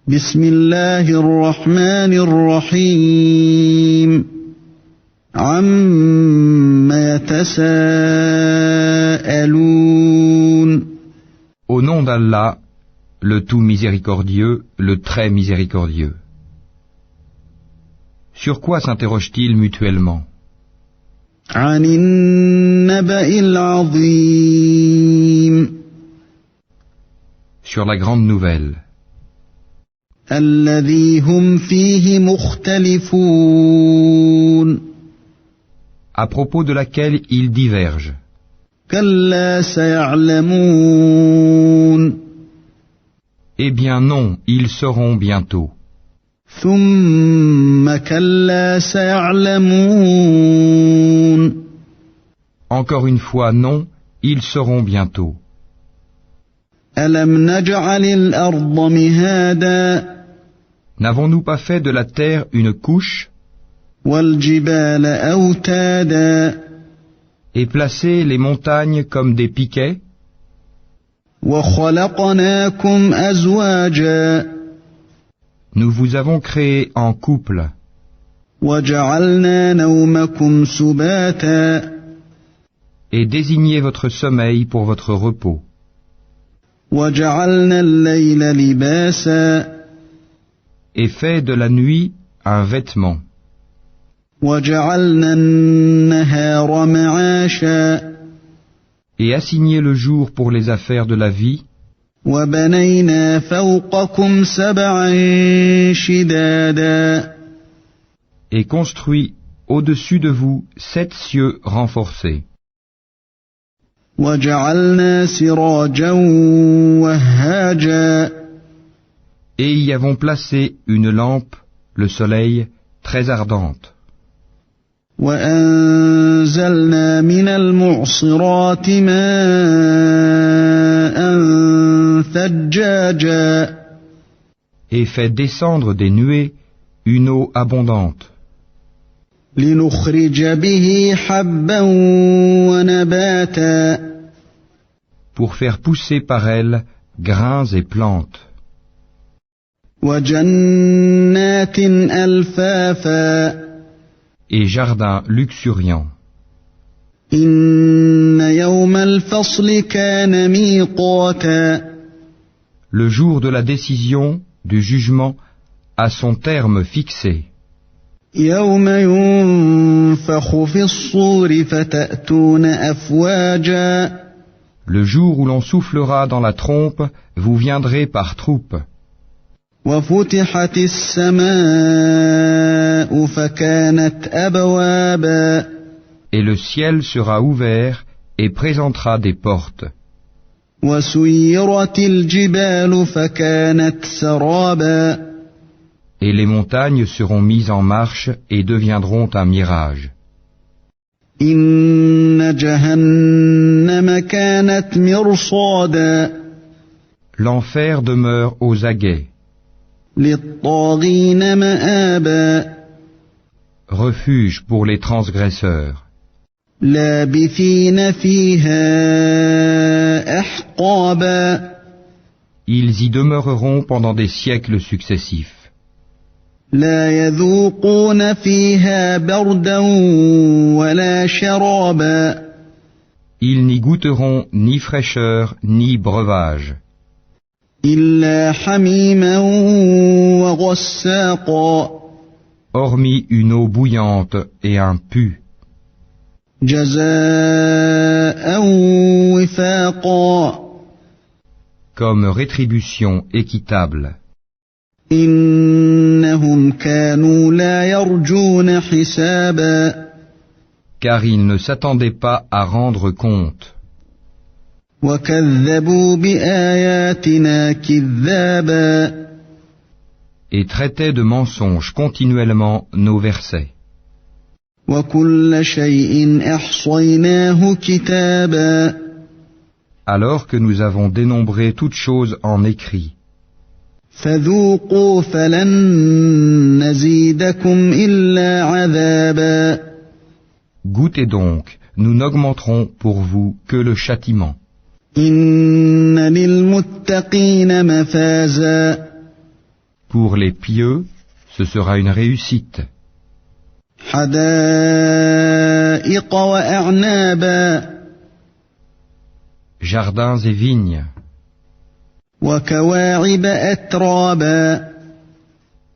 بسم الله الرحمن الرحيم عما يتساءلون Au nom d'Allah, le tout miséricordieux, le très miséricordieux. Sur quoi s'interrogent-ils mutuellement? عن النبأ العظيم Sur la grande nouvelle, الذي هم فيه مختلفون à propos de laquelle ils divergent. كلا سيعلمون Eh bien non, ils sauront bientôt. ثم كلا سيعلمون Encore une fois non, ils sauront bientôt. ألم نجعل الأرض مهادا N'avons-nous pas fait de la terre une couche والجبال أوتادا et placé les montagnes comme des piquets وخلقناكم أزواجا Nous vous avons créé en couple وجعلنا نومكم سباتا et désigné votre sommeil pour votre repos وجعلنا الليل لباسا et fait de la nuit un vêtement وجعلنا النهار معاشا et assigné le jour pour les affaires de la vie وبنينا فوقكم سبعا شدادا et construit au-dessus de vous 7 cieux renforcés وجعلنا سراجا وهاجا et y avons placé une lampe, le soleil, très ardente وأنزلنا من المعصرات ماء ثجاجا et fait descendre des nuées une eau abondante لنخرج به حبا ونباتا pour faire pousser par elle grains et plantes وجنات ألفافا et jardins luxuriants. إن يوم الفصل كان ميقاتا Le jour de la décision, du jugement, a son terme fixé. يوم ينفخ في الصور فتأتون أفواجا Le jour où l'on soufflera dans la trompe, vous viendrez par troupes. وفتحت السماء فكانت أبوابا Et le ciel sera ouvert et présentera des portes. وسيرت الجبال فكانت سرابا Et les montagnes seront mises en marche et deviendront un mirage. إن جهنم كانت مرصادا L'enfer demeure aux aguets. للطاغين مآبا Refuge pour les transgresseurs. لابثين فيها أحقابا Ils y demeureront pendant des siècles successifs. لا يذوقون فيها بردا ولا شرابا Ils n'y goûteront ni fraîcheur ni breuvage, إلا حميما وغساقا hormis une eau bouillante et un pu, جزاء وفاقا comme rétribution équitable. إنهم كانوا لا يرجون حسابا Car ils ne s'attendaient pas à rendre compte, وكذبوا بآياتنا كذابا et traitaient de mensonges continuellement nos versets. وكل شيء أحصيناه كتابا Alors que nous avons dénombré toutes choses en écrit. فذوقوا فلن نزيدكم إلا عذابا Goûtez donc, nous n'augmenterons pour vous que le châtiment. إن للمتقين مفازا Pour les pieux, ce sera une réussite. حدائق وأعنابا Jardins et vignes, وكواعب أترابا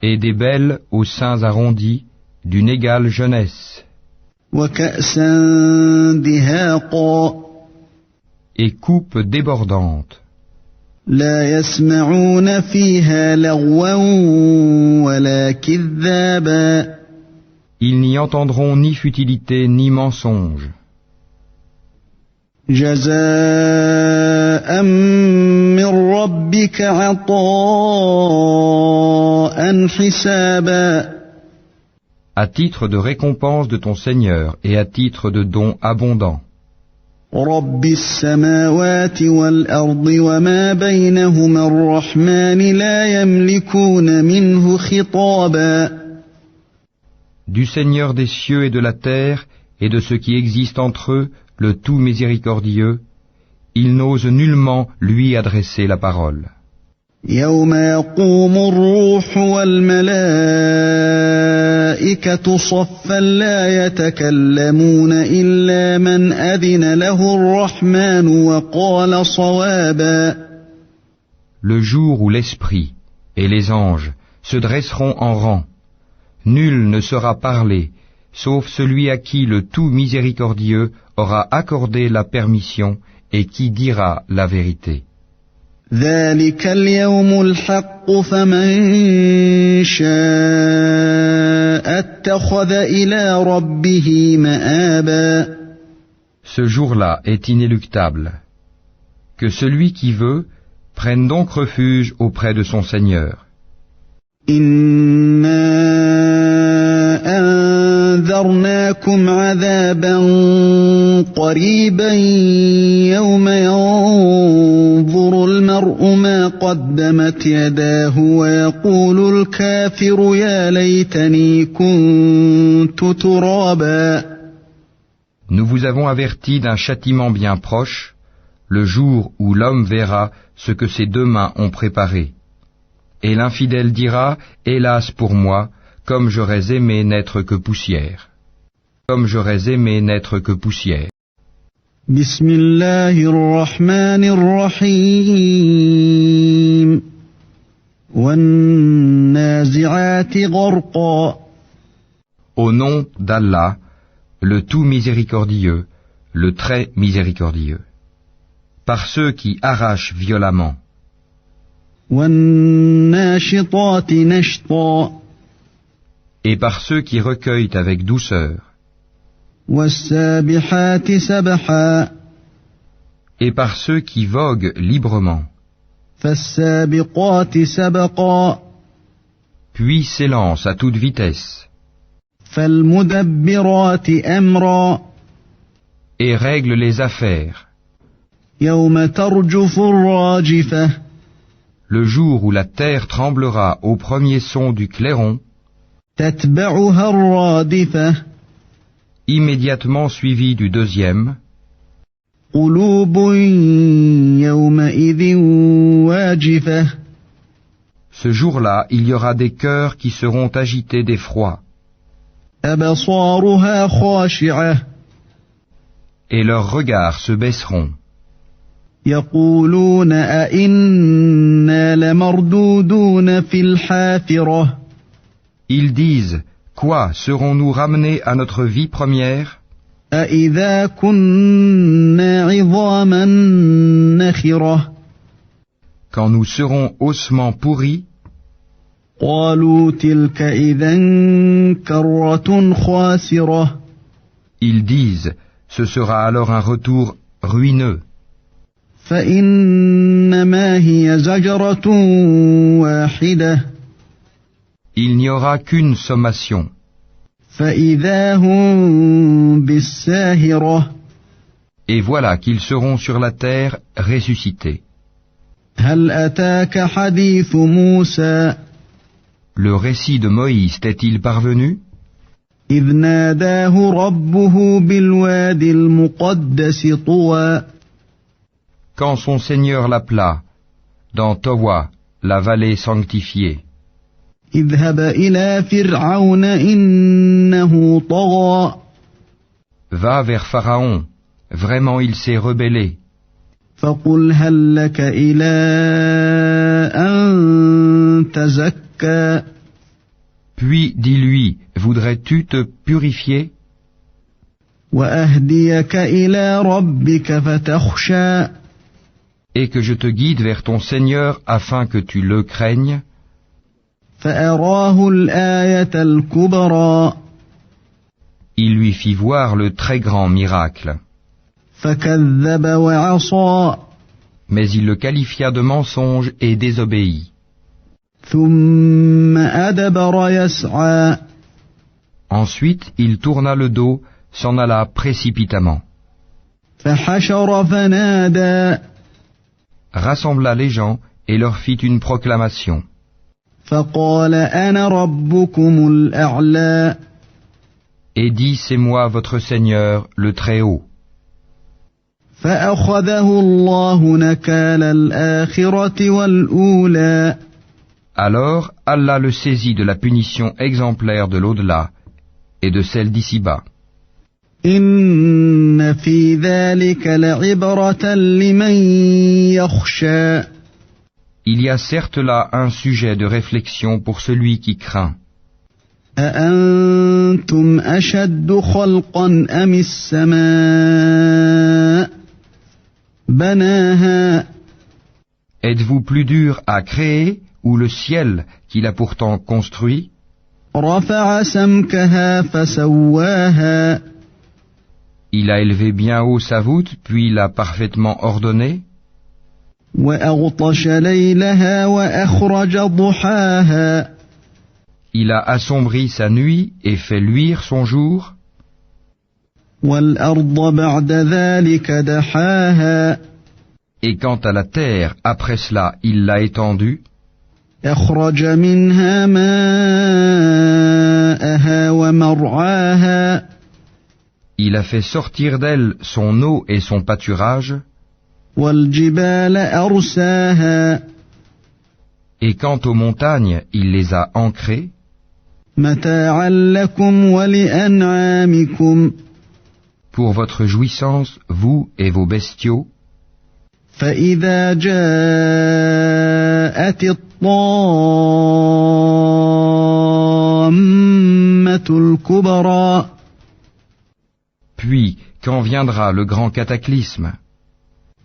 et des belles aux seins arrondis, d'une égale jeunesse, وكأسا دهاقا et coupes débordantes. لا يسمعون فيها لغوا ولا كذابا Ils n'y entendront ni futilité ni mensonge. جزاء من ربك عطاء حسابا À titre de récompense de ton Seigneur et à titre de don abondant. رب السماوات والأرض وما بينهما الرحمن لا يملكون منه خطابا Du Seigneur des cieux et de la terre et de ce qui existe entre eux, le tout miséricordieux, ils n'osent nullement lui adresser la parole. يوم يقوم الروح والملائكة صفا لا يتكلمون إلا من أذن له الرحمن وقال صوابا Le jour où l'Esprit et les anges se dresseront en rang, nul ne sera parlé, sauf celui à qui le tout miséricordieux aura accordé la permission et qui dira la vérité. ذلك اليوم الحق فمن شاء اتخذ إلى ربه مآبا Ce jour-là est inéluctable. Que celui qui veut prenne donc refuge auprès de son Seigneur. إنا أنذرناكم عذابا قريبا يوم ينظر المرء ما قدمت يداه ويقول الكافر يا ليتني كنت ترابا Nous vous avons averti d'un châtiment bien proche, le jour où l'homme verra ce que ses deux mains ont préparé. Et l'infidèle dira, hélas pour moi, comme j'aurais aimé n'être que poussière. Comme j'aurais aimé n'être que poussière. بسم الله الرحمن الرحيم والنازعات غرقا Au nom d'Allah, le tout miséricordieux, le très miséricordieux. Par ceux qui arrachent violemment, والناشطات نشطا et par ceux qui recueillent avec douceur, والسابحات سبحا et par ceux qui voguent librement, فالسابقات سبقا puis s'élancent à toute vitesse, فالمدبرات أمرا et règlent les affaires, يوم ترجف الراجفة le jour où la terre tremblera au premier son du clairon, تتبعها الرادفة immédiatement suivi du deuxième, قلوب يومئذ واجفة ce jour-là il y aura des cœurs qui seront agités d'effroi, أبصارها خاشعة et leurs regards se baisseront. يقولون أئنا لمردودون في الحافرة Ils disent, quoi, serons-nous ramenés à notre vie première, أإذا كنا عظاما نخرة quand nous serons ossements pourris? قالوا تلك إذا كرة خاسرة Ils disent, ce sera alors un retour ruineux. فإنما هي زجرة واحدة Il n'y aura qu'une sommation, فإذا هم بالساهرة et voilà qu'ils seront sur la terre ressuscités. هل أتاك حديث موسى Le récit de Moïse t'est-il parvenu, إذ ناداه ربه بالوادي المقدس طوى quand son Seigneur l'appela, dans Towa, la vallée sanctifiée, اذهب إلى فرعون إنه طغى Va vers Pharaon, vraiment il s'est rebellé. فقل هل لك إلى أن تزكى Puis dis-lui, voudrais-tu te purifier وأهديك إلى ربك فتخشى et que je te guide vers ton Seigneur afin que tu le craignes? فأراه الآية الكبرى Il lui fit voir le très grand miracle. فكذب وعصى Mais il le qualifia de mensonge et désobéit. ثم أدبر يسعى Ensuite, il tourna le dos, s'en alla précipitamment. فحشر فنادى Rassembla les gens et leur fit une proclamation. فقال أنا ربكم الأعلى Et dit, c'est moi votre Seigneur, le Très-Haut. فأخذه الله نكال الآخرة والأولى Alors Allah le saisit de la punition exemplaire de l'au-delà et de celle d'ici-bas. إن في ذلك لعبرة لمن يخشى Il y a certes là un sujet de réflexion pour celui qui craint. أأنتم أشد خلقا أم السماء بناها Êtes-vous plus dur à créer ou le ciel qu'il a pourtant construit? رفع سمكها فسواها Il a élevé bien haut sa voûte, puis l'a parfaitement ordonnée. وأغطش ليلها وأخرج ضحاها Il a assombri sa nuit et fait luire son jour. والأرض بعد ذلك دحاها Et quant à la terre, après cela, il l'a étendue. أخرج منها ماءها ومرعاها Il a fait sortir d'elle son eau et son pâturage. والجبال أرساها Et quant aux montagnes, il les a ancrées. متاعا لكم ولأنعامكم Pour votre jouissance, vous et vos bestiaux. فإذا جاءت الطامة الكبرى Puis, quand viendra le grand cataclysme,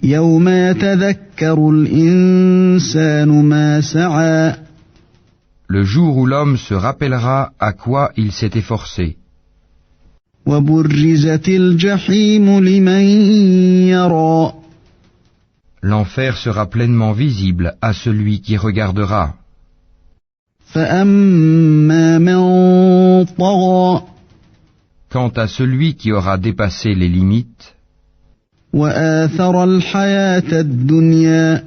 يوم يتذكر الإنسان ما سعى le jour où l'homme se rappellera à quoi il s'est efforcé, وبرزت الجحيم لمن يرى l'enfer sera pleinement visible à celui qui regardera. فأما من طغى Quant à celui qui aura dépassé les limites, وآثر الحياة الدنيا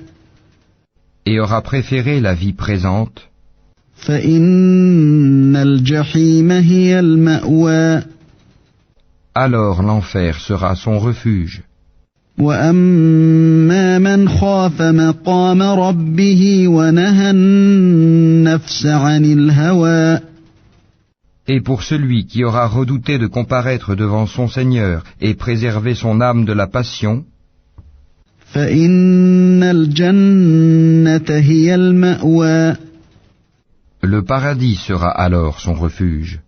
et aura préféré la vie présente, فإن الجحيم هي المأوى alors l'enfer sera son refuge. وأما من خاف مقام ربه ونهى النفس عن الهوى Et pour celui qui aura redouté de comparaître devant son Seigneur et préserver son âme de la passion, فإن الجنة هي المأوى le paradis sera alors son refuge.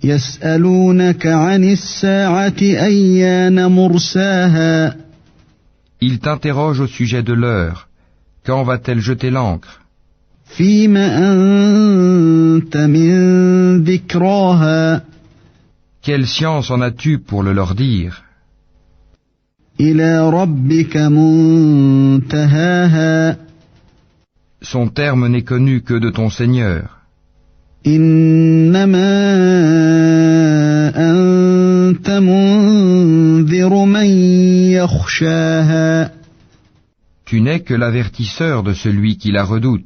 يسألونك عن الساعة أيان مرساها Il t'interroge au sujet de l'heure. Quand va-t-elle jeter l'ancre? فيم أنت من ذكراها Quelle science en as-tu pour le leur dire? إلى ربك منتهاها Son terme n'est connu que de ton Seigneur. إنما أنت منذر من يخشاها Tu n'es que l'avertisseur de celui qui la redoute.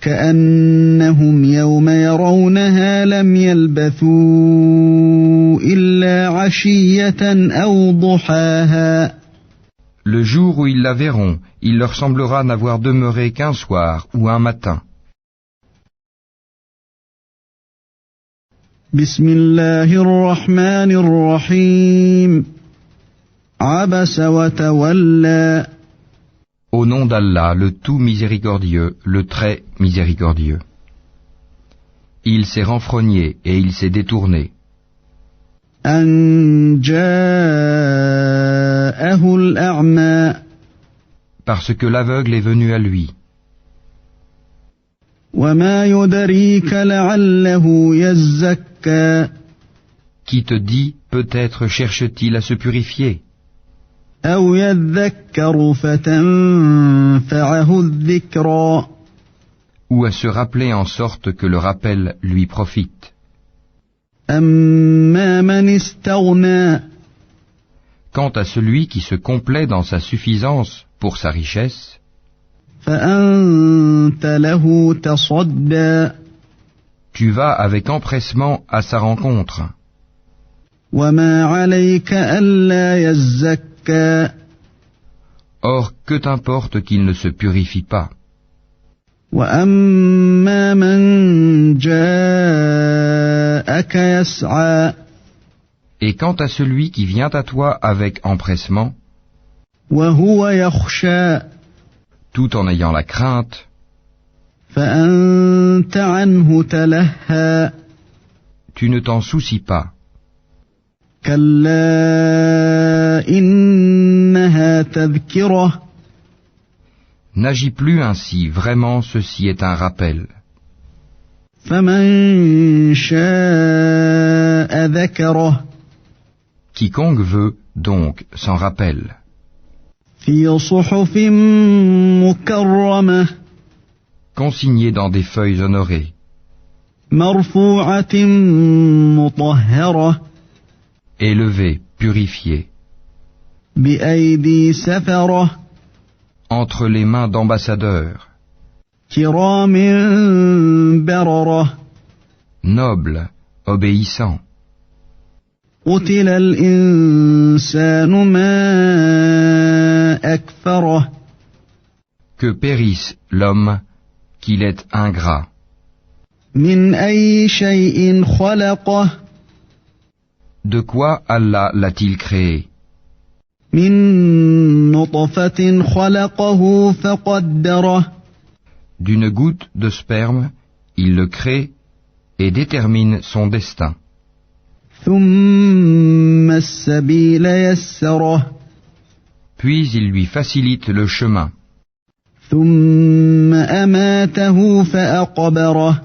كأنهم يوم يرونها لم يلبثوا إلا عشية أو ضحاها Le jour où ils la verront, il leur semblera n'avoir demeuré qu'un soir ou un matin. بسم الله الرحمن الرحيم عبس وتولى Au nom d'Allah, le tout miséricordieux, le très miséricordieux. Il s'est renfrogné et il s'est détourné. أن جاءه الأعمى Parce que l'aveugle est venu à lui. وما يدريك لعله يزكى Qui te dit, peut-être cherche-t-il à se purifier, أو يذكر فتنفعه الذكرى ou à se rappeler en sorte que le rappel lui profite. أما من استغنى Quant à celui qui se complaît dans sa suffisance pour sa richesse, فأنت له تصدى tu vas avec empressement à sa rencontre. وما عليك ألا يزكى Or, que t'importe qu'il ne se purifie pas. وأما من جاءك يسعى Et quant à celui qui vient à toi avec empressement, وهو يخشى tout en ayant la crainte, فأنت عنه تلهى tu ne t'en soucies pas. كلا إنها تذكرة N'agis plus ainsi, vraiment ceci est un rappel. فمن شاء ذكره Quiconque veut, donc, s'en rappelle. في صحف مكرمة Consigné dans des feuilles honorées, مرفوعة مطهرة élevé, purifié, بأيدي سفرة entre les mains d'ambassadeurs, كرام بررة nobles, obéissants. قتل الإنسان ما أكفره Que périsse l'homme, qu'il est ingrat. من أي شيء خلقه De quoi Allah l'a-t-il créé? من نطفة خلقه فقدره D'une goutte de sperme, il le crée et détermine son destin. ثم السبيل يسره Puis il lui facilite le chemin. ثم أماته فأقبره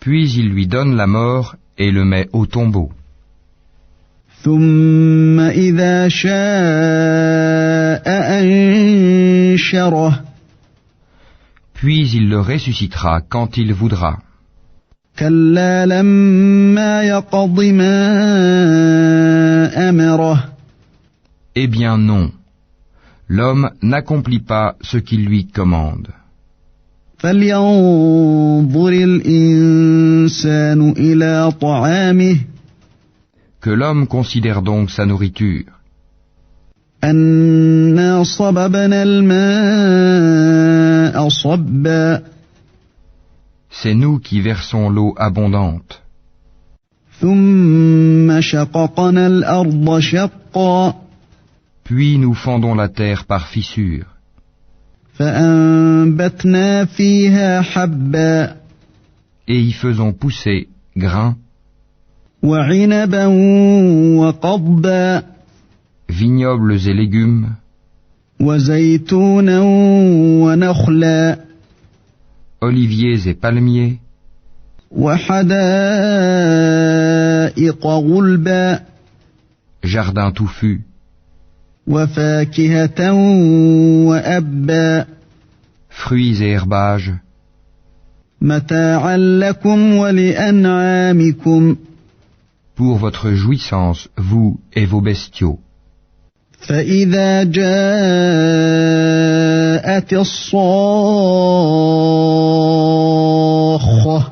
Puis il lui donne la mort et le met au tombeau. ثم إذا شاء أنشره Puis il le ressuscitera quand il voudra. كلا لما يقض ما أمره Eh bien non, l'homme n'accomplit pas ce qu'il lui commande. فلينظر الإنسان إلى طعامه Que l'homme considère donc sa nourriture. أنا صببنا الماء صبا C'est nous qui versons l'eau abondante. ثم شققنا الأرض شقا Puis nous fendons la terre par fissure. فأنبتنا فيها حبا Et y faisons pousser grains, وعنبا وقضبا vignobles et légumes, وزيتونا ونخلا oliviers et palmiers, وحدائق غلبا jardins touffus, وفاكهة وأبا fruits et herbages, متاعا لكم ولأنعامكم pour votre jouissance, vous et vos bestiaux. فإذا جاءت الصاخة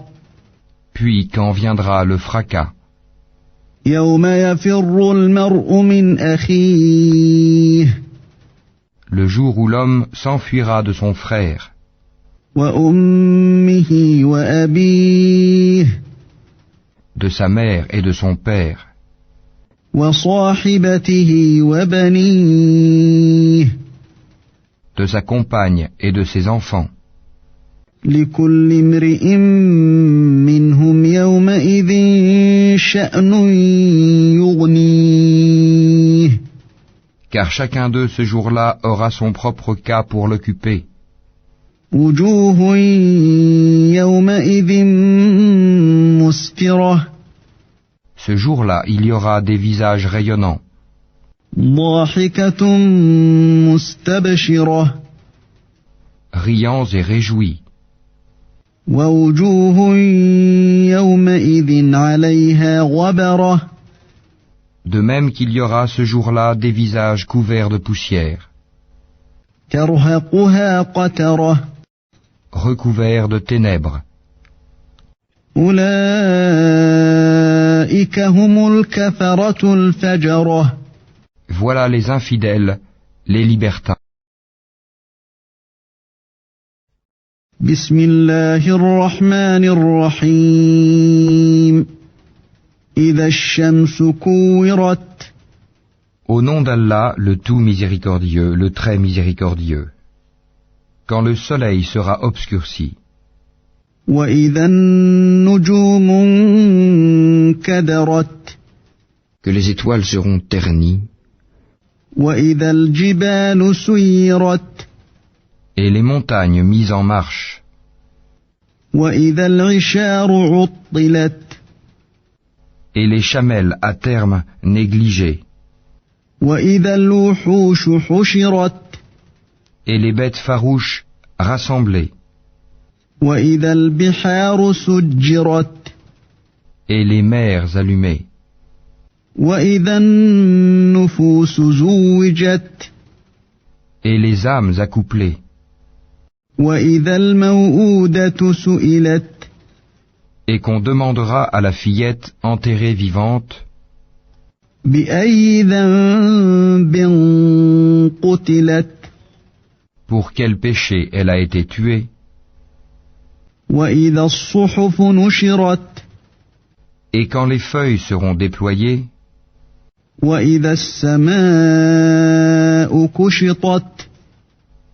Puis quand viendra le fracas, يوم يفر المرء من أخيه le jour où l'homme s'enfuira de son frère, وأمه وأبيه de sa mère et de son père, وصاحبته وبنيه de sa compagne et de ses enfants. لكل امرئ منهم يومئذ شأن يغنيه Car chacun d'eux ce jour-là aura son propre cas pour l'occuper. وجوه يومئذ مسفرة Ce jour-là, il y aura des visages rayonnants, ضاحكة مستبشرة riants et réjouis, ووجوه يومئذ عليها غبرة de même qu'il y aura ce jour-là des visages couverts de poussière, ترهقها قترة recouverts de ténèbres. أولئك هم الكفرة الفجرة Voilà les infidèles, les libertins. بسم الله الرحمن الرحيم إذا الشمس كورت Au nom d'Allah, le tout miséricordieux, le très miséricordieux. Quand le soleil sera obscurci, وإذا النجوم انكدرت que les étoiles seront ternies, وإذا الجبال سيرت et les montagnes mises en marche, وإذا العشار عطلت et les chamelles à terme négligées, وإذا الوحوش حشرت et les bêtes farouches rassemblées, وإذا البحار سجرت et les mers allumées, وإذا النفوس زوجت et les âmes accouplées, وإذا الموءودة سئلت et qu'on demandera à la fillette enterrée vivante, بأي ذنب قتلت pour quel péché elle a été tuée, وإذا الصحف نشرت et quand les feuilles seront déployées, وإذا السماء كشطت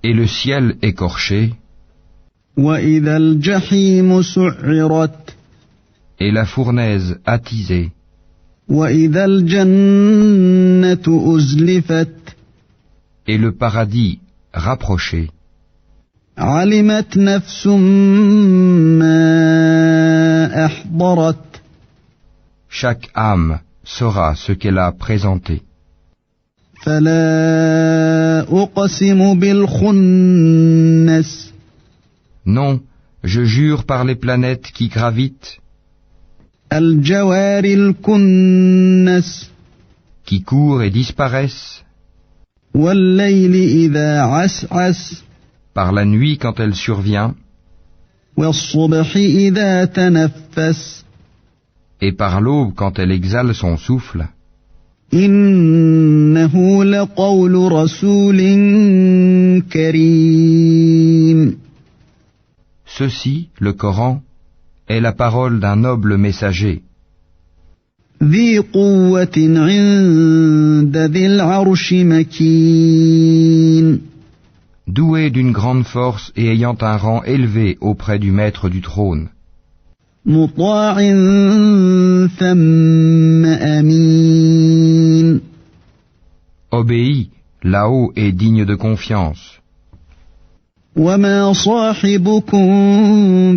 et le ciel écorché, وإذا الجحيم سعرت et la fournaise attisée, وإذا الجنة أزلفت et le paradis rapproché. علمت نفس ما أحضرت Chaque âme saura ce qu'elle a présenté. فلا أقسم بالخنس Non, je jure par les planètes qui gravitent, الجوار الكنس qui courent et disparaissent, والليل إذا عسعس par la nuit quand elle survient, والصبح إذا تنفس et par l'aube quand elle exhale son souffle. إنه لقول رسول كريم Ceci, le Coran, est la parole d'un noble messager, ذي قوة عند ذي العرش مكين doué d'une grande force et ayant un rang élevé auprès du maître du trône, مطاع ثم أمين obéi, là-haut et digne de confiance. وما صاحبكم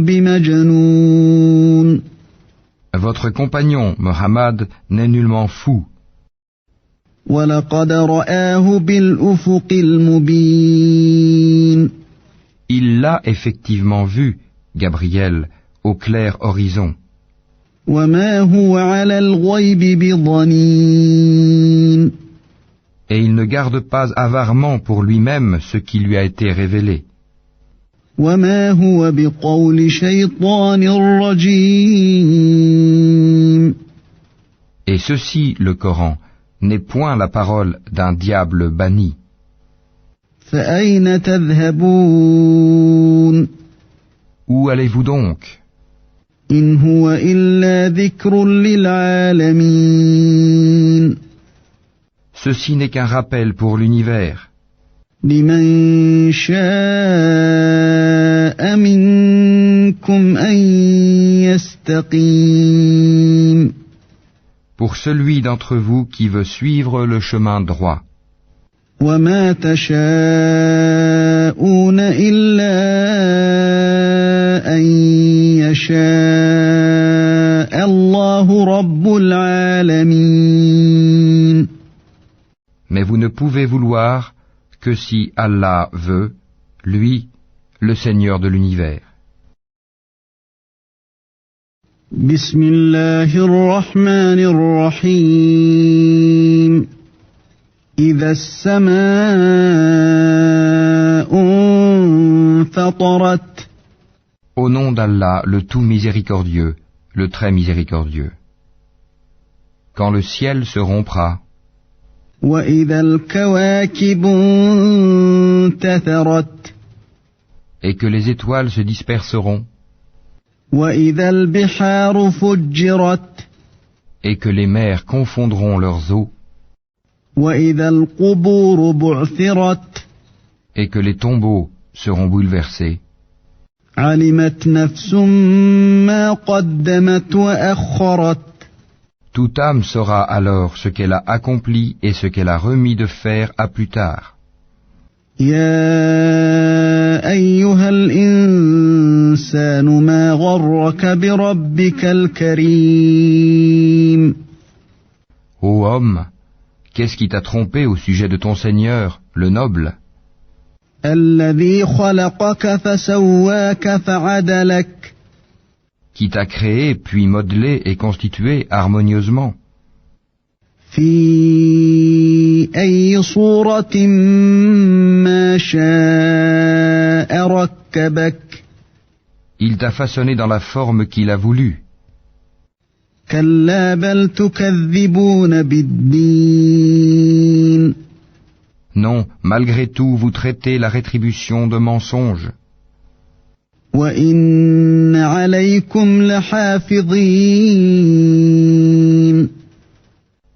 بمجنون Votre compagnon, Mohammed, n'est nullement fou, ولقد رآه بالأفق المبين il l'a effectivement vu, Gabriel, au clair horizon, وما هو على الغيب بضنين et il ne garde pas avarement pour lui-même ce qui lui a été révélé, وما هو بقول شيطان رجيم et ceci, le Coran, n'est point la parole d'un diable banni. فأين تذهبون Où allez-vous donc? إن هو إلا ذكر للعالمين. Ceci n'est qu'un rappel pour l'univers, لمن شاء منكم أن يستقيم. pour celui d'entre vous qui veut suivre le chemin droit. وما تشاءون إلا أن يشاء الله رب العالمين. Mais vous ne pouvez vouloir que si Allah veut, lui, le Seigneur de l'univers. بسم الله الرحمن الرحيم. إذا السماء انفطرت. Au nom d'Allah, le tout miséricordieux, le très miséricordieux. Quand le ciel se rompra, وإذا الكواكب انتثرت. et que les étoiles se disperseront, وإذا البحار فجرت. et que les mers confondront leurs eaux, وإذا القبور بعثرت. et que les tombeaux seront bouleversés. علمت نفس ما قدمت وأخرت. Toute âme saura alors ce qu'elle a accompli et ce qu'elle a remis de faire à plus tard. يا أيها الإنسان ما غرك بربك الكريم. Ô homme, qu'est-ce qui t'a trompé au sujet de ton Seigneur, le noble, الذي خلقك فسواك فعدلك. qui t'a créé, puis modelé et constitué harmonieusement? في أي صورة ما شاء ركبك. Il t'a façonné dans la forme qu'il a voulu. كلا بل تكذبون بالدين. Non, malgré tout, vous traitez la rétribution de mensonge. وإن عليكم لحافظين.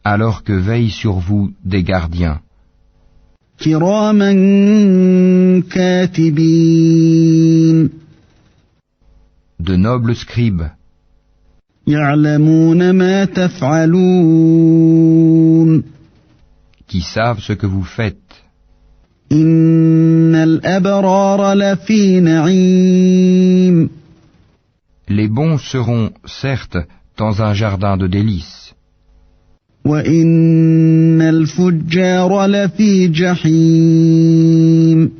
Alors que veillent sur vous des gardiens, كراما كاتبين. de nobles scribes, يعلمون ما تفعلون. qui savent ce que vous faites. إن الأبرار لفي نعيم. Les bons seront, certes, dans un jardin de délices, وإن الفجار لفي جحيم.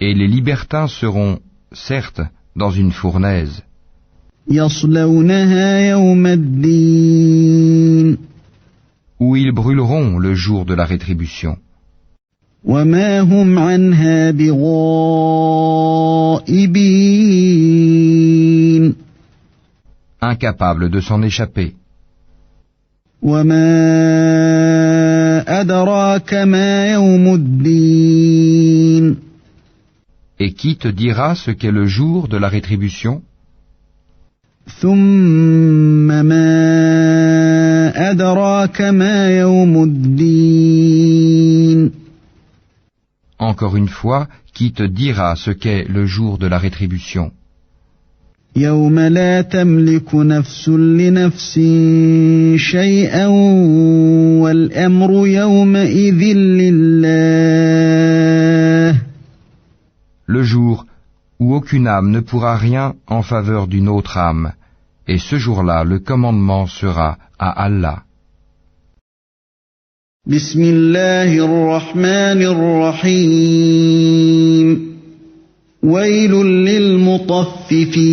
et les libertins seront, certes, dans une fournaise, يصلونها يوم الدين. où ils brûleront le jour de la rétribution. وما هم عنها بغائبين. Incapables de s'en échapper. وما أدراك ما يوم الدين. Et qui te dira ce qu'est le jour de la rétribution? ثم ما أدراك ما يوم الدين. Encore une fois, qui te dira ce qu'est le jour de la rétribution? يوم لا تملك نفس لنفس شيئا والأمر يومئذ لله. Le jour où aucune âme ne pourra rien en faveur d'une autre âme, et ce jour-là le commandement sera à Allah. بسم الله الرحمن الرحيم. ويل للمطففين.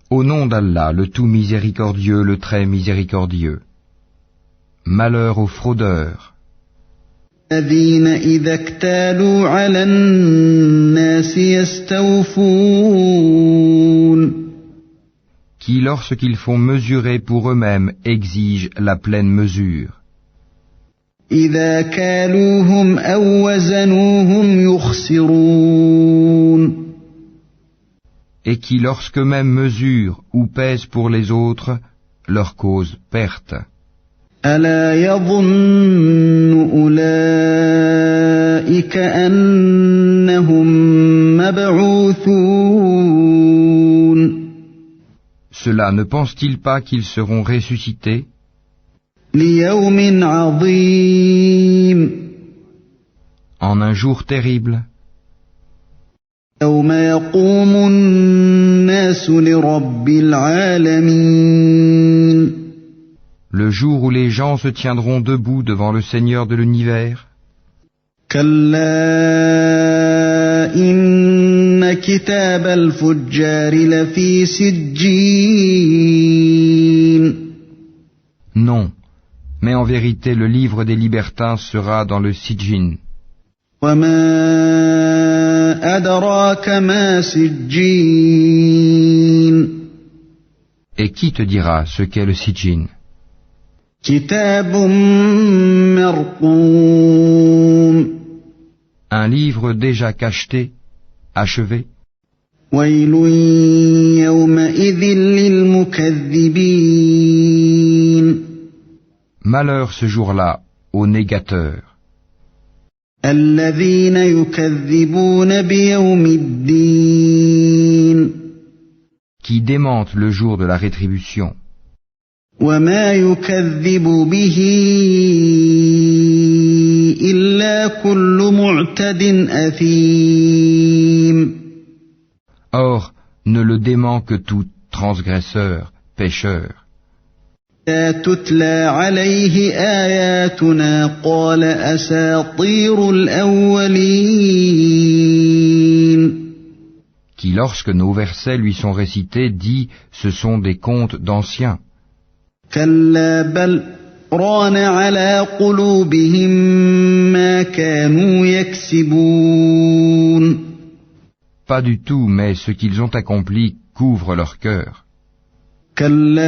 Au nom d'Allah, le tout miséricordieux, le très miséricordieux. Malheur aux fraudeurs, الذين إذا اكتالوا على الناس يستوفون. qui lorsqu'ils font mesurer pour eux-mêmes exigent la pleine mesure. إذا كالوهم أو وزنوهم يخسرون. et qui lorsqu'eux-mêmes mesurent ou pèsent pour les autres, leur cause perte. ألا يظن أولئك أنهم مبعوثون Cela ne pense-t-il pas qu'ils seront ressuscités ليوم عظيم en un jour terrible, يوم يقوم الناس لرب العالمين le jour où les gens se tiendront debout devant le Seigneur de l'univers? كلا إن كتاب الفجار لفي سجين Non, mais en vérité le livre des libertins sera dans le Sijjin. وما أدراك ما سجين Et qui te dira ce qu'est le Sijjin? كتاب مرقوم Un livre déjà cacheté, achevé. ويل يومئذ للمكذبين Malheur ce jour-là aux négateurs, الذين يكذبون بيوم الدين qui démentent le jour de la rétribution. وما يكذب به إلا كل معتد أثيم Or, ne le dément que tout transgresseur, pécheur. إذا تتلى عليه آياتنا قال أساطير الأولين Qui, lorsque nos versets lui sont récités, dit « ce sont des contes d'anciens ». كلا بل ران على قلوبهم ما كانوا يكسبون Pas du tout, mais ce qu'ils ont accompli couvre leur cœur. كلا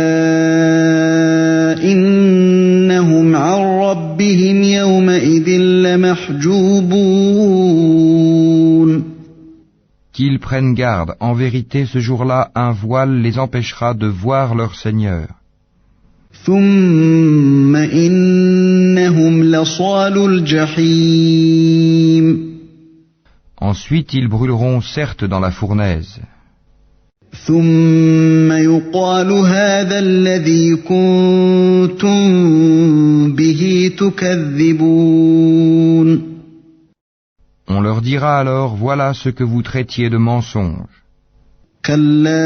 إنهم عن ربهم يومئذ لمحجوبون Qu'ils prennent garde, en vérité ce jour-là un voile les empêchera de voir leur Seigneur. ثم إنهم لصالو الجحيم Ensuite ils brûleront certes dans la fournaise. ثم يقال هذا الذي كنتم به تكذبون On leur dira alors, voilà ce que vous traitiez de mensonge. كلا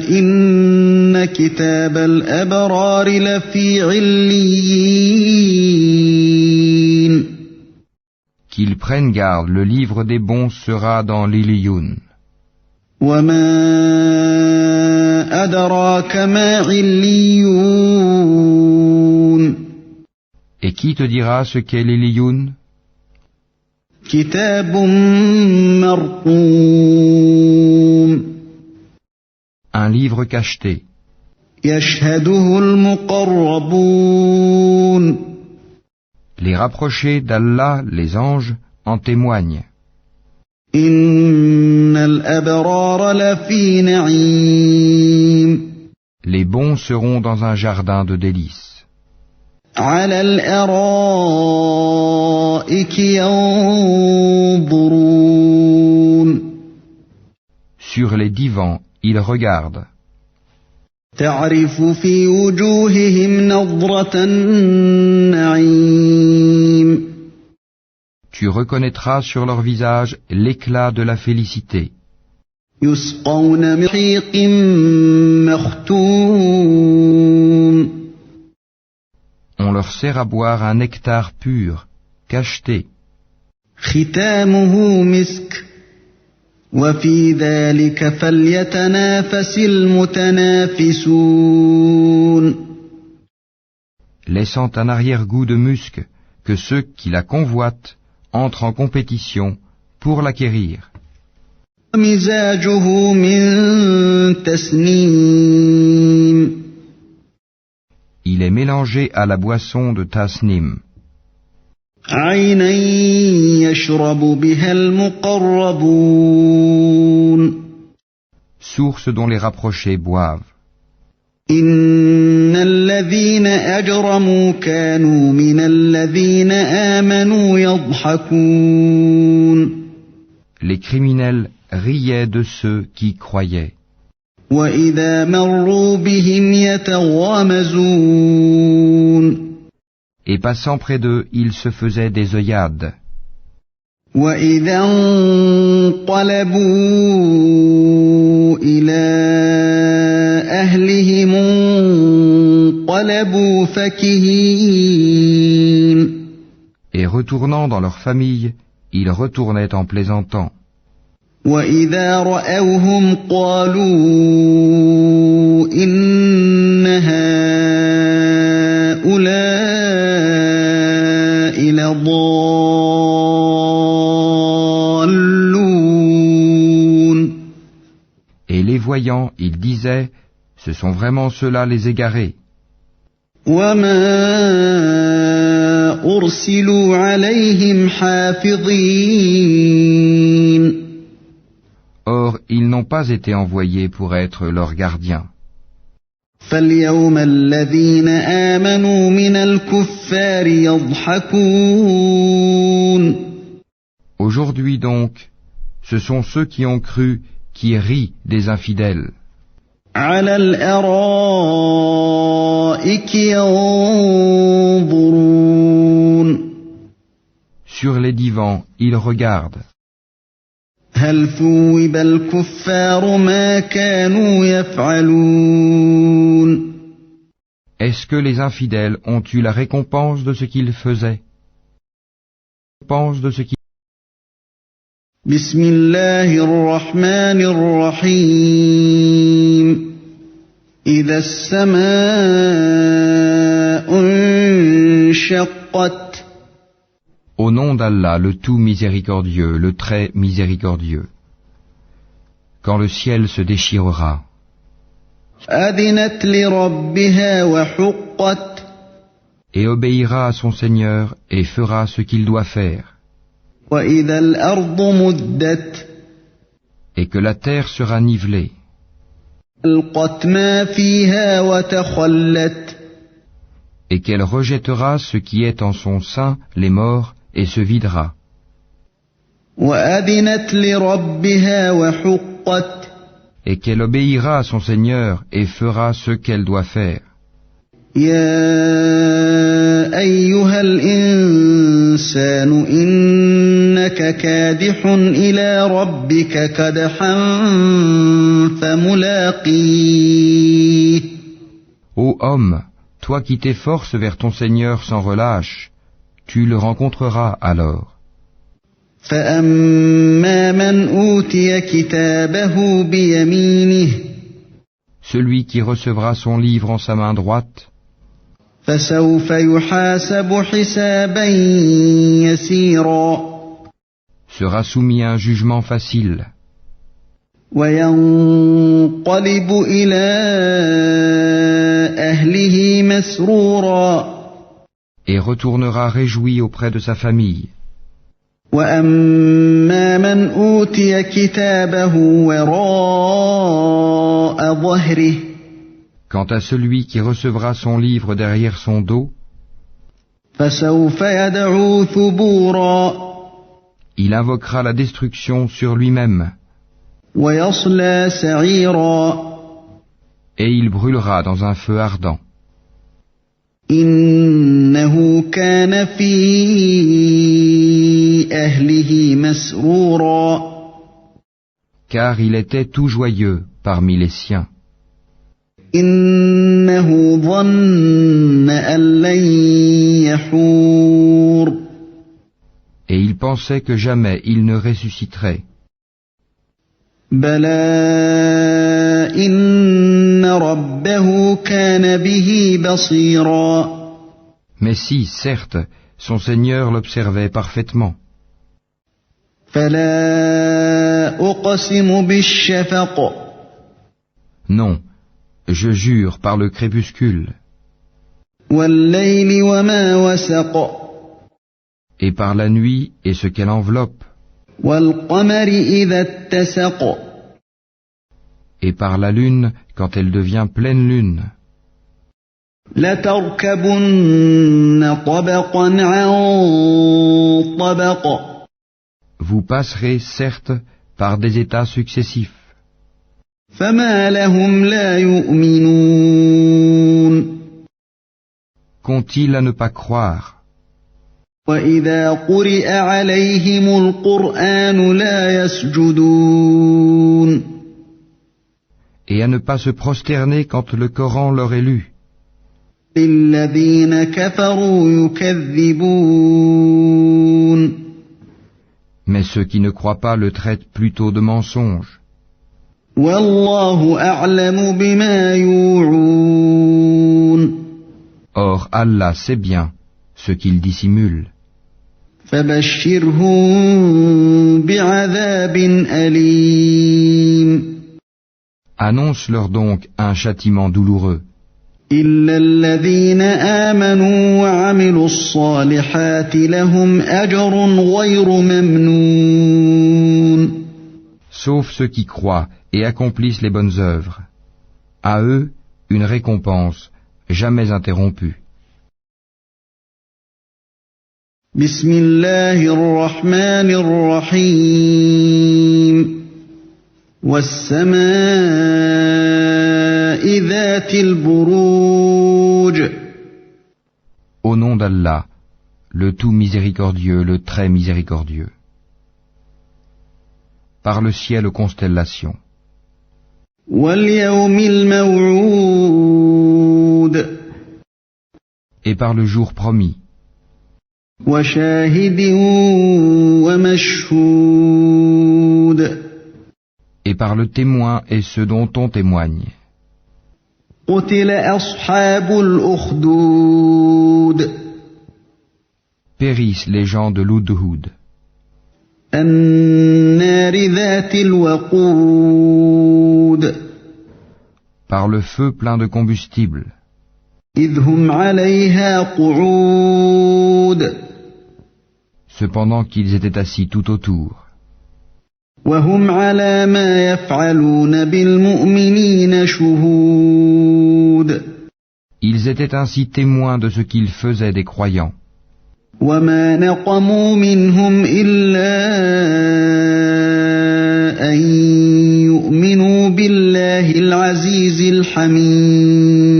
إن كتاب الأبرار لفي عليين Qu'ils prennent garde, le livre des bons sera dans l'Iliyun. وما أدراك ما عليون Et qui te dira ce qu'est l'Iliyun? كتاب مرقوم Un livre cacheté, يشهده المقربون les rapprochés d'Allah, les anges, en témoignent. إن الأبرار لفي نعيم Les bons seront dans un jardin de délices. على الأرائك ينظرون Sur les divans, ils regardent. تعرف في وجوههم نضرة النعيم Tu reconnaîtras sur leur visage l'éclat de la félicité. يسقون من رحيق مختوم On leur sert à boire un nectar pur, cacheté. ختامه مسك وفي ذلك فليتنافس المتنافسون Laissant un arrière-goût de musc, que ceux qui la convoitent entrent en compétition pour l'acquérir. مزاجه من تسنيم Il est mélangé à la boisson de Tasnim, عينا يشرب بها المقربون source dont les rapprochés boivent. إن الذين أجرموا كانوا من الذين آمنوا يضحكون Les criminels riaient de ceux qui croyaient. وإذا مروا بهم يتغامزون Et passant près d'eux, ils se faisaient des œillades. وإذا انقلبوا إلى أهلهم انقلبوا فكهين Et retournant dans leur famille, ils retournaient en plaisantant. وإذا رأوهم قالوا إن هؤلاء لضالون Et les voyant, ils disaient, ce sont vraiment ceux-là les égarés. وما أرسلوا عليهم حافظين Or, ils n'ont pas été envoyés pour être leurs gardiens. فاليوم الذين آمنوا من الكفار يضحكون Aujourd'hui donc, ce sont ceux qui ont cru qui rient des infidèles. على الأرائك ينظرون Sur les divans, ils regardent. هل ثوب الكفار ما كانوا يفعلون Est-ce que les infidèles ont eu la récompense de ce qu'ils faisaient? بسم الله الرحمن الرحيم إذا السماء انشقت Au nom d'Allah, le tout miséricordieux, le très miséricordieux. Quand le ciel se déchirera, أذنت لربها وحقت et obéira à son Seigneur et fera ce qu'il doit faire, وإذا الأرض مدت et que la terre sera nivelée, ألقت ما فيها وتخلت et qu'elle rejettera ce qui est en son sein, les morts, et se videra, وأذنت لربها وحقت et qu'elle obéira à son Seigneur et fera ce qu'elle doit faire. يا أيها الإنسان إنك كادح إلى ربك كدحا فملاقيه Ô homme, toi qui t'efforces vers ton Seigneur sans relâche, tu le rencontreras alors. فأما من أوتي كتابه بيمينه Celui qui recevra son livre en sa main droite فسوف يحاسب حسابا يسيرا sera soumis à un jugement facile, وينقلب إلى أهله مسرورا et retournera réjoui auprès de sa famille. وأما من أوتي كتابه وراء ظهره Quant à celui qui recevra son livre derrière son dos, فسوف يدعو ثبورا il invoquera la destruction sur lui-même, ويصلى سعيرا et il brûlera dans un feu ardent. إنه كان في أهله مسرورا Car il était tout joyeux parmi les siens. إنه ظن أن لن يحور Et il pensait que jamais il ne ressusciterait. بلى إن ربه كان به بصيرا Mais si, certes, son Seigneur l'observait parfaitement. فلا أقسم بالشفق Non, je jure par le crépuscule, والليل وما وسق et par la nuit et ce qu'elle enveloppe, والقمر إذا اتسق et par la lune quand elle devient pleine lune. لتركبن طبقا عن طبق Vous passerez certes par des états successifs. فما لهم لا يؤمنون Qu'ont-ils à ne pas croire? وإذا قرئ عليهم القرآن لا يسجدون Et à ne pas se prosterner quand le Coran leur est lu. للذين كفروا يكذبون Mais ceux qui ne croient pas le traitent plutôt de mensonge. والله أعلم بما يوعون Or Allah sait bien ce qu'ils dissimulent. فبشرهم بعذاب أليم Annonce-leur donc un châtiment douloureux. إلا الذين آمنوا وعملوا الصالحات لهم أجر غير ممنون Sauf ceux qui croient et accomplissent les bonnes œuvres. À eux, une récompense jamais interrompue. بسم الله الرحمن الرحيم والسماء ذات البروج Au nom d'Allah, le tout miséricordieux, le très miséricordieux. Par le ciel aux constellations. واليوم الموعود Et par le jour promis. وشاهد ومشهود Et par le témoin et ceux dont on témoigne. قتل أصحاب الأخدود Périssent les gens de l'Hudhud. النار ذات الوقود Par le feu plein de combustible. إذ هم عليها قعود Cependant qu'ils étaient assis tout autour. وهم على ما يفعلون بالمؤمنين شهود Ils étaient ainsi témoins de ce qu'ils faisaient des croyants. وما نقموا منهم إلا أن يؤمنوا بالله العزيز الحميد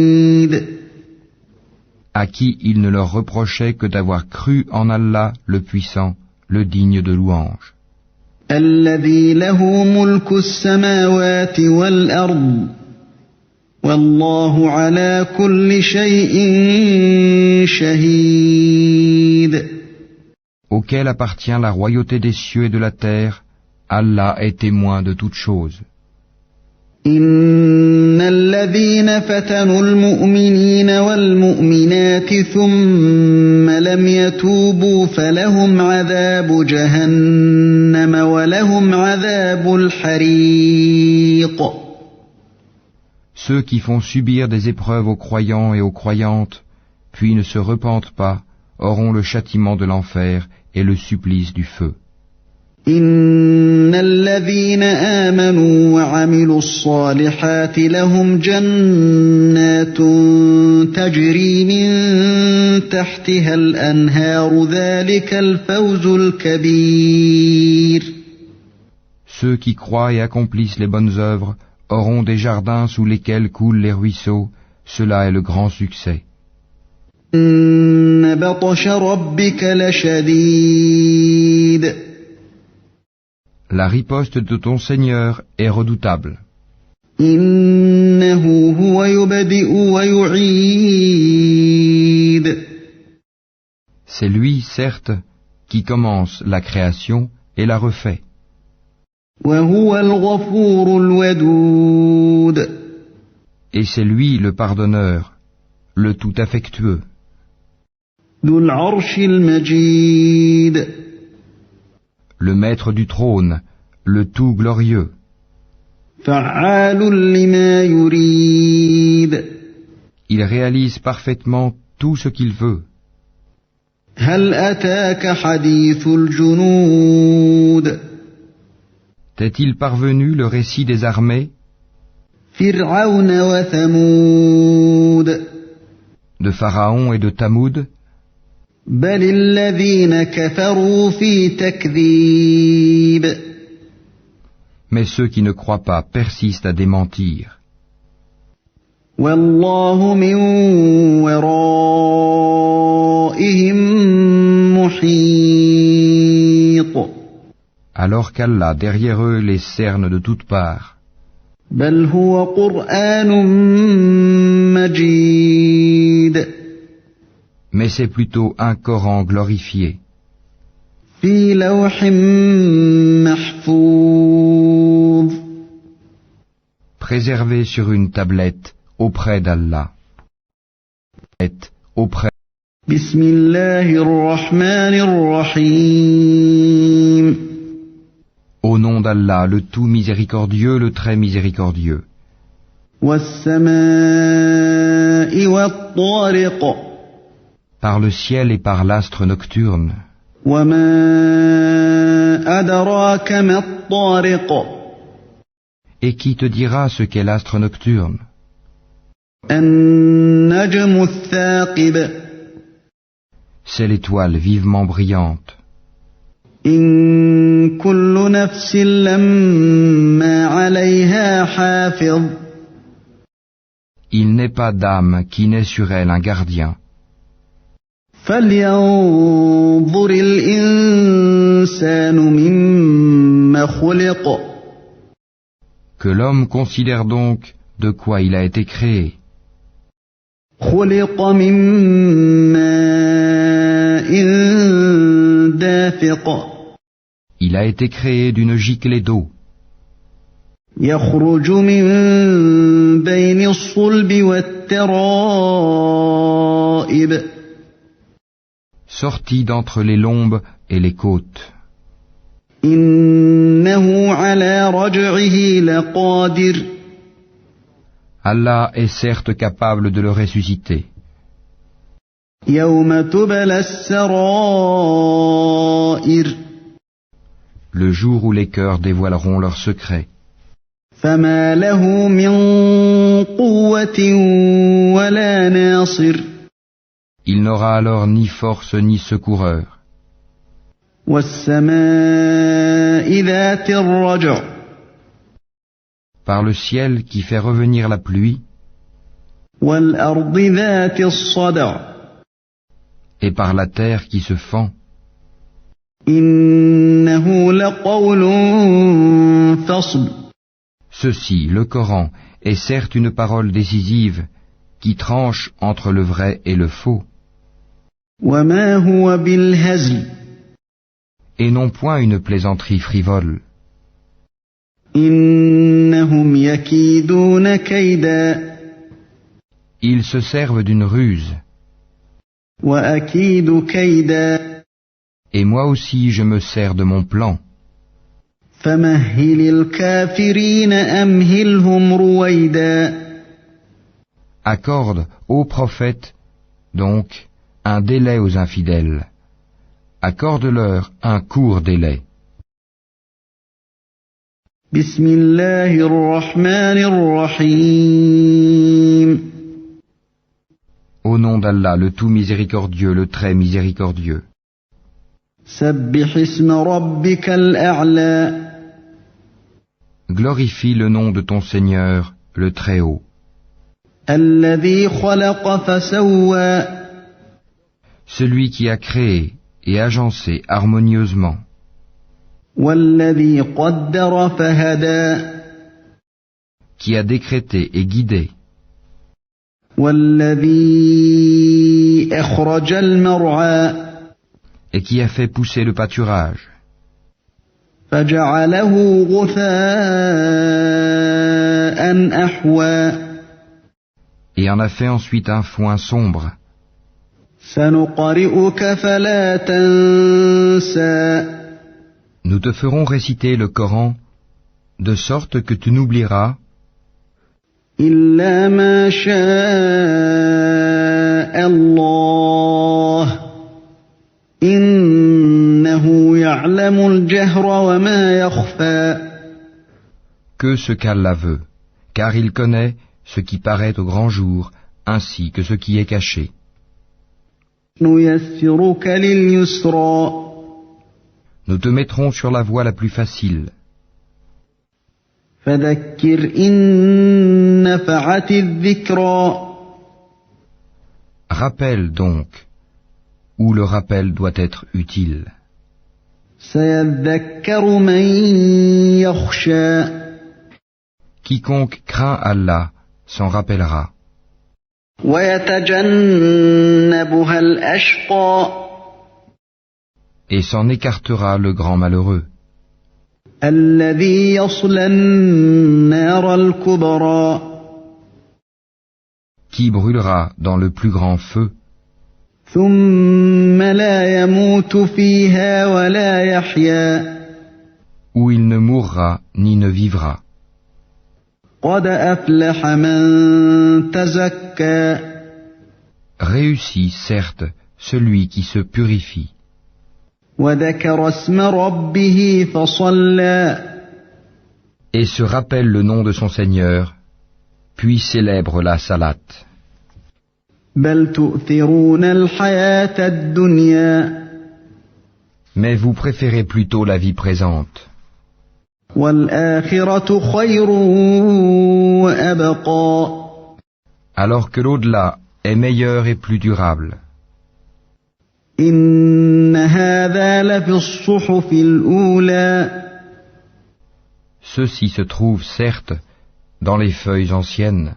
À qui il ne leur reprochait que d'avoir cru en Allah le puissant, le digne de louange. الذي له ملك السماوات والأرض والله على كل شيء شهيد Auquel appartient la royauté des cieux et de la terre, Allah est témoin de toutes choses. إن الذين فتنوا المؤمنين والمؤمنات ثم لم يتوبوا فلهم عذاب جهنم ولهم عذاب الحريق Ceux qui font subir des épreuves aux croyants et aux croyantes, puis ne se repentent pas, auront le châtiment de l'enfer et le supplice du feu. إن الذين آمنوا وعملوا الصالحات لهم جنات تجري من تحتها الأنهار ذلك الفوز الكبير Ceux qui croient et accomplissent les bonnes œuvres auront des jardins sous lesquels coulent les ruisseaux, cela est le grand succès. إن بطش ربك لشديد La riposte de ton Seigneur est redoutable. إنه هو يبدئ ويعيد C'est lui, certes, qui commence la création et la refait. وهو الغفور الودود Et c'est lui le pardonneur, le tout affectueux, ذو العرش المجيد le maître du trône, le tout glorieux, فعال لما يريد il réalise parfaitement tout ce qu'il veut. هل أتاك حديث الجنود T'est-il parvenu le récit des armées? فرعون وثمود de Pharaon et de Tamoud, بل الذين كفروا في تكذيب mais ceux qui ne croient pas persistent à démentir. والله من ورائهم محيط Alors qu'Allah derrière eux les cerne de toutes parts. بل هو قرآن مجيد Mais c'est plutôt un Coran glorifié, في لوح محفوظ préservé sur une tablette auprès d'Allah. Auprès. بسم الله الرحمن الرحيم Au nom d'Allah, le tout miséricordieux, le très miséricordieux. والسماء والطارق Par le ciel et par l'astre nocturne. وما أدراك ما الطارق Et qui te dira ce qu'est l'astre nocturne? النجم الثاقب C'est l'étoile vivement brillante. إن كل نفس لما عليها حافظ Il n'est pas d'âme qui n'ait sur elle un gardien. فلينظر الإنسان مما خلق Que l'homme considère donc de quoi il a été créé. خلق من ماء دافق Il a été créé d'une giclée d'eau, يخرج من بين الصلب والترائب sorti d'entre les lombes et les côtes. إنه على رجعه لقادر Allah est certes capable de le ressusciter. يوم تبلى السرائر Le jour où les cœurs dévoileront leurs secrets. فما له من قوة ولا ناصر Il n'aura alors ni force ni secoureur. والسماء ذات الرجع Par le ciel qui fait revenir la pluie, والأرض ذات الصدع et par la terre qui se fend, إنه لقول فصل ceci, le Coran, est certes une parole décisive qui tranche entre le vrai et le faux, وما هو بالهزل et non point une plaisanterie frivole. إنهم يكيدون كيدا Ils se servent d'une ruse, وأكيد كيدا et moi aussi je me sers de mon plan. فمهل الكافرين أمهلهم رويدا Accorde, ô prophète, donc, un délai aux infidèles. Accorde-leur un court délai. بسم الله الرحمن الرحيم Au nom d'Allah, le tout miséricordieux, le très miséricordieux. سبح اسم ربك الأعلى Glorifie le nom de ton Seigneur, le Très-Haut, الذي خلق فسوى celui qui a créé et agencé harmonieusement, والذي قدر فهدى qui a décrété et guidé, والذي أخرج المرعى et qui a fait pousser le pâturage, فجعله غثاء أحوى et en a fait ensuite un foin sombre. سنقرئك فلا تنسى Nous te ferons réciter le Coran, de sorte que tu n'oublieras, إلا ما شاء الله إنه يعلم الجهر وما يخفى que ce qu'Allah veut, car il connaît ce qui paraît au grand jour, ainsi que ce qui est caché. نيسرك لليسرى Nous te mettrons sur la voie la plus facile. فذكر إن نفعت الذكرى Rappelle donc, où le rappel doit être utile. سيذكر من يخشى Quiconque craint Allah s'en rappellera. ويتجنبها الأشقى Et s'en écartera le grand malheureux, الذي يصلى النار الكبرى qui brûlera dans le plus grand feu, ثم لا يموت فيها ولا يحيا où il ne mourra ni ne vivra. قد أفلح من تزكى Réussit, certes, celui qui se purifie, وذكر اسم ربه فصلى et se rappelle le nom de son Seigneur, puis célèbre la salate. بل تؤثرون الحياة الدنيا Mais vous préférez plutôt la vie présente, والآخرة خير وأبقى alors que l'au-delà est meilleur et plus durable. إن هذا لفي الصحف الأولى Ceci se trouve, certes, dans les feuilles anciennes,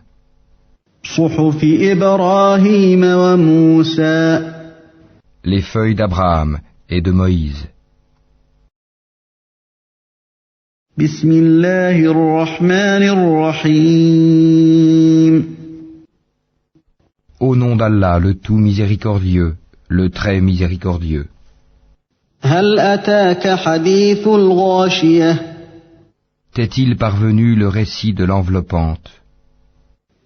صحف إبراهيم وموسى les feuilles d'Abraham et de Moïse. بسم الله الرحمن الرحيم Au nom d'Allah, le tout miséricordieux, le très miséricordieux. هل أتاك حديث الغاشية T'est-il parvenu le récit de l'enveloppante?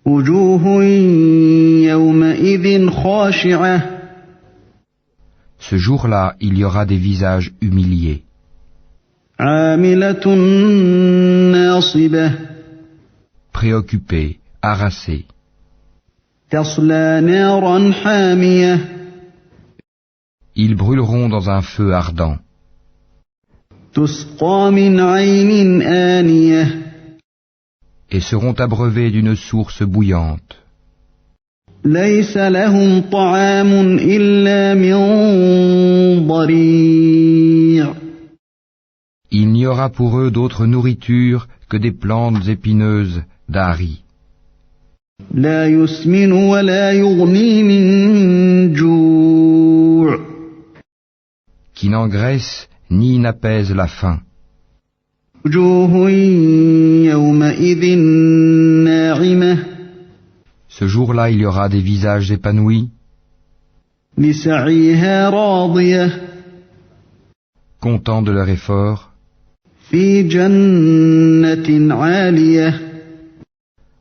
وجوه يومئذ خاشعة Ce jour-là, il y aura des visages humiliés, عاملة ناصبة préoccupés, harassés. تصلى نارا حامية Ils brûleront dans un feu ardent, تسقى من عين آنية et seront abreuvés d'une source bouillante. ليس لهم طعام إلا من ضريع Il n'y aura pour eux d'autre nourriture que des plantes épineuses d'Ari, لا يسمن ولا يغني من جوع qui n'engraissent ni n'apaisent la faim. وجوه يومئذ ناعمة Ce jour-là, il y aura des visages épanouis, لسعيها راضية contents de leur effort, في جنة عالية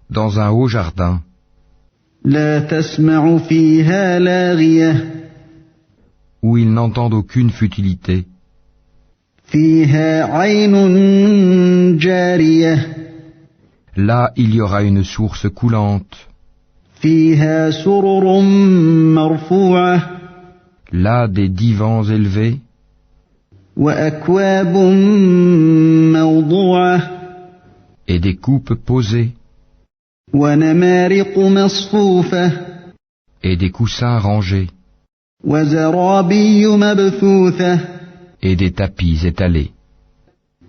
dans un haut jardin, لا تسمع فيها لاغية où ils n'entendent aucune futilité, فيها عين جارية là il y aura une source coulante, فيها سرر مرفوعة là des divans élevés, وأكواب موضوعة et des coupes posées, ونمارق مصفوفة et des coussins rangés, وزرابي مبثوثة et des tapis étalés.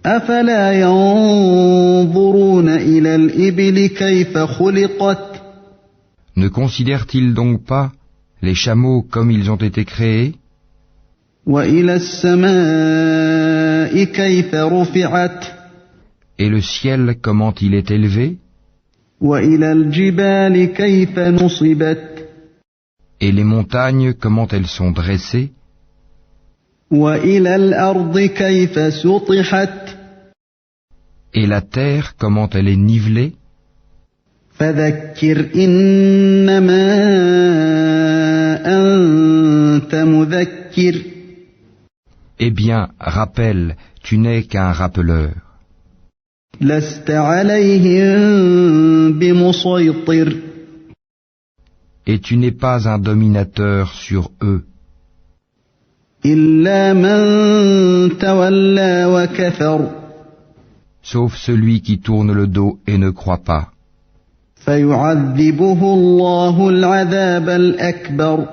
أفلا ينظرون إلى الإبل كيف خلقت Ne considèrent-ils donc pas les chameaux comme ils ont été créés, وإلى السماء كيف رفعت et le ciel comment il est élevé, وإلى الجبال كيف نصبت et les montagnes comment elles sont dressées, وإلى الأرض كيف سطحت et la terre comment elle est nivelée? فذكر إنما أنت مذكر Eh bien, rappelle, tu n'es qu'un rappeleur. لست عليهم بمسيطر Et tu n'es pas un dominateur sur eux, إلا من تولى وكفر sauf celui qui tourne le dos et ne croit pas. فيعذبه الله العذاب الأكبر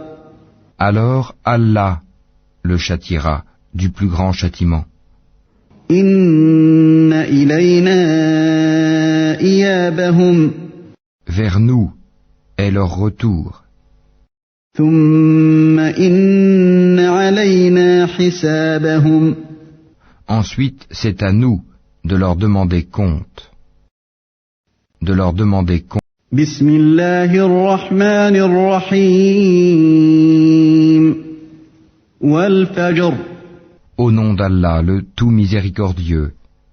Alors Allah le châtiera du plus grand châtiment. إن إلينا إيابهم Vers nous est leur retour. ثم إن علينا حسابهم Ensuite, c'est à nous de leur demander compte. بسم الله الرحمن الرحيم والفجر Au nom d'Allah, le tout miséricordieux,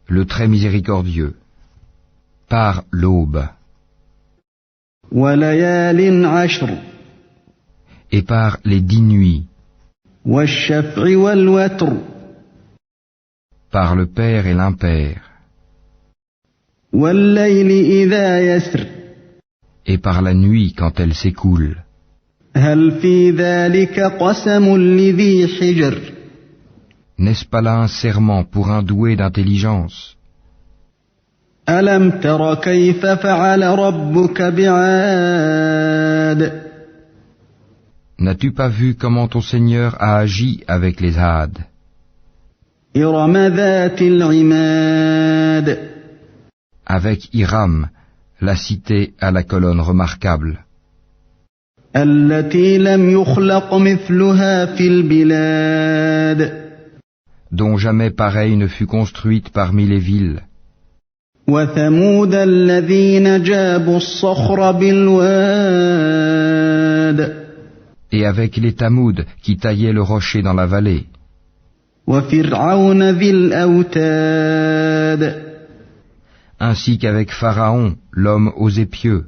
le très miséricordieux, par l'aube, وليال عشر et par les 10 nuits, والشفع والوتر par le père et l'impère, والليل إذا يسر et par la nuit quand elle s'écoule. هل في ذلك قسم لذي حجر N'est-ce pas là un serment pour un doué d'intelligence? ألم تر كيف فعل ربك بعاد N'as-tu pas vu comment ton Seigneur a agi avec les Hades, إرم ذات العماد avec Hiram, la cité à la colonne remarquable, التي لم يخلق مثلها في البلاد dont jamais pareille ne fut construite parmi les villes, وثمود الذين جابوا الصخر بالواد et avec les Tamouds qui taillaient le rocher dans la vallée, وفرعون ذي الأوتاد ainsi qu'avec Pharaon, l'homme aux épieux,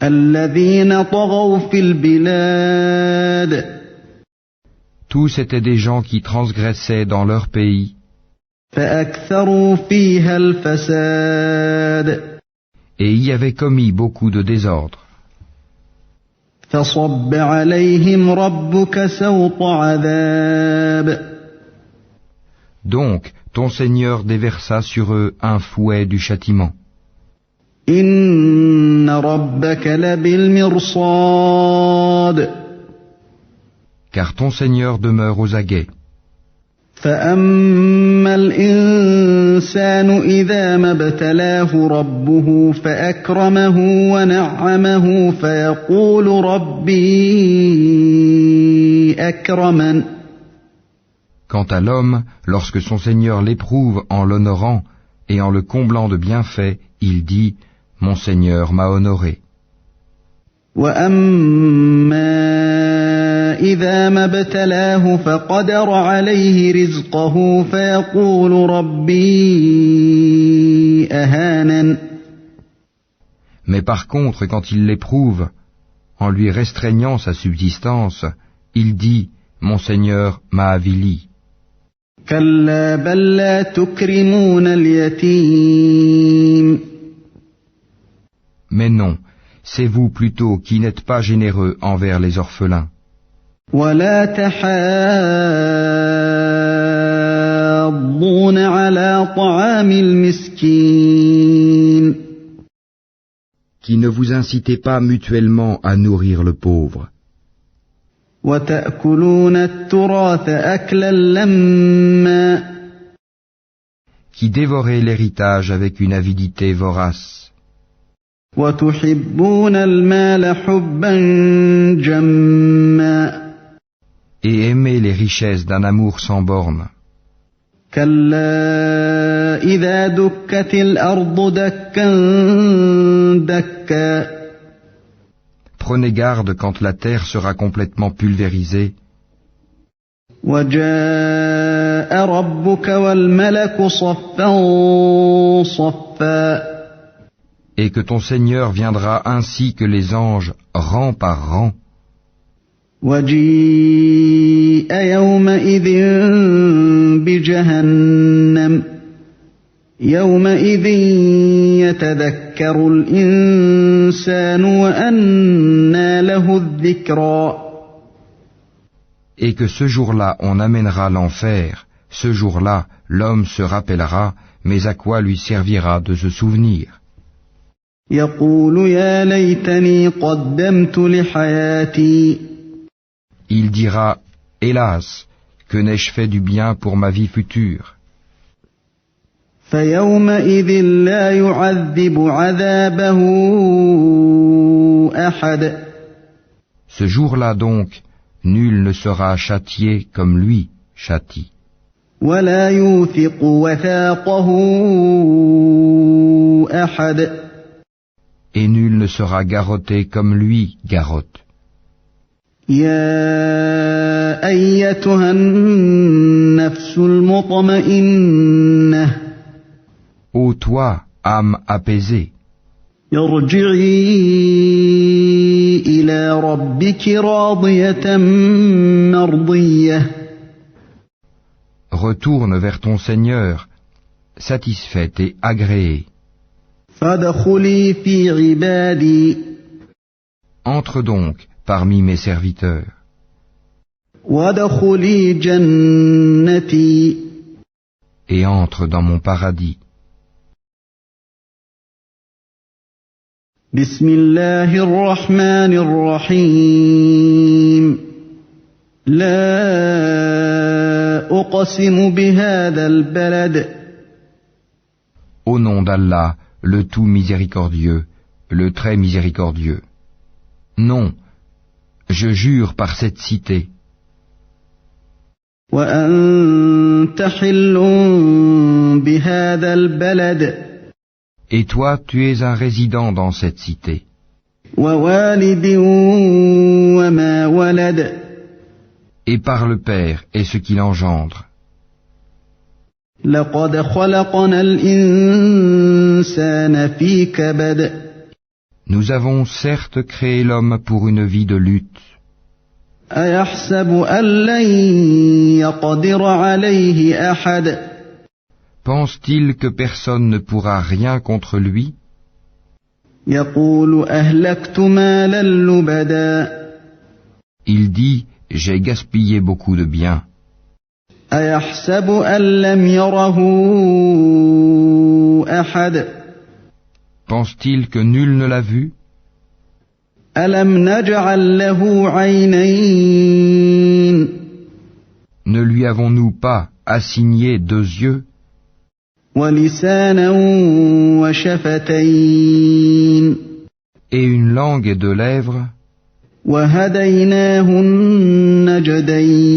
الذين طغوا في البلاد tous étaient des gens qui transgressaient dans leur pays, فأكثروا فيها الفساد et y avaient commis beaucoup de désordre. فصب عليهم ربك سوط عذاب Donc, ton Seigneur déversa sur eux un fouet du châtiment. إن ربك لبالمرصاد Car ton Seigneur demeure aux aguets. فأما الإنسان إذا ما ابتلاه ربه فأكرمه ونعمه فيقول ربي أكرمن Quant à l'homme, lorsque son Seigneur l'éprouve en l'honorant et en le comblant de bienfaits, il dit « Mon Seigneur m'a honoré ». وأما إذا ما ابتلاه فقدر عليه رزقه فيقول ربي أهانن Mais par contre, quand il l'éprouve, en lui restreignant sa subsistance, il dit « Mon Seigneur m'a avili ». كلا بل لا تكرمون اليتيم Mais non, c'est vous plutôt qui n'êtes pas généreux envers les orphelins, ولا تحاضون على طعام المسكين qui ne vous incitez pas mutuellement à nourrir le pauvre, وتأكلون التراث أكلا لما qui dévorez l'héritage avec une avidité vorace, وتحبون المال حبا جما et aimez les richesses d'un amour sans borne. كلا إذا دكت الأرض دكا دكا Prenez garde quand la terre sera complètement pulvérisée, وجاء ربك والملك صفا صفا et que ton Seigneur viendra ainsi que les anges, rang par rang, وجيء يومئذ بجهنم يومئذ يتذكر الإنسان وأنى له الذكرى. Et que ce jour-là on amènera l'enfer, ce jour-là l'homme se rappellera, mais à quoi lui servira de se souvenir? يقول يا ليتني قدمت لحياتي. Il dira, hélas, que n'ai-je fait du bien pour ma vie future? فيومئذ لا يعذب عذابه أحد. Ce jour-là donc, nul ne sera châtié comme lui châtie. ولا يوثق وثاقه أحد. Et nul ne sera garrotté comme lui garrotte. يا أيتها النفس المطمئنة. Ô toi, âme apaisée, ارجعي إلى ربك راضية مرضية. retourne vers ton Seigneur, satisfaite et agréée. فادخلي في عبادي. Entre donc parmi mes serviteurs. وادخلي جنتي. Et entre dans mon paradis. بسم الله الرحمن الرحيم. لا أقسم بهذا البلد. Au nom d'Allah, le tout miséricordieux, le très miséricordieux. Non, je jure par cette cité. وأنت حل بهذا البلد. Et toi, tu es un résident dans cette cité. ووالد وما ولد. Et par le Père et ce qu'il engendre. لقد خلقنا الإنسان في كبد. Nous avons certes créé l'homme pour une vie de lutte. أيحسب أن لن يقدر عليه أحد. Pense-t-il que personne ne pourra rien contre lui? يقول أهلكت مالا لبدا. Il dit, j'ai gaspillé beaucoup de biens. أيحسب أن لم يره أحد. Pense-t-il que nul ne l'a vu? ألم نجعل له عينين. Ne lui avons-nous pas assigné 2 yeux? ولسانا وشفتين. Et une langue et 2 lèvres? وهديناه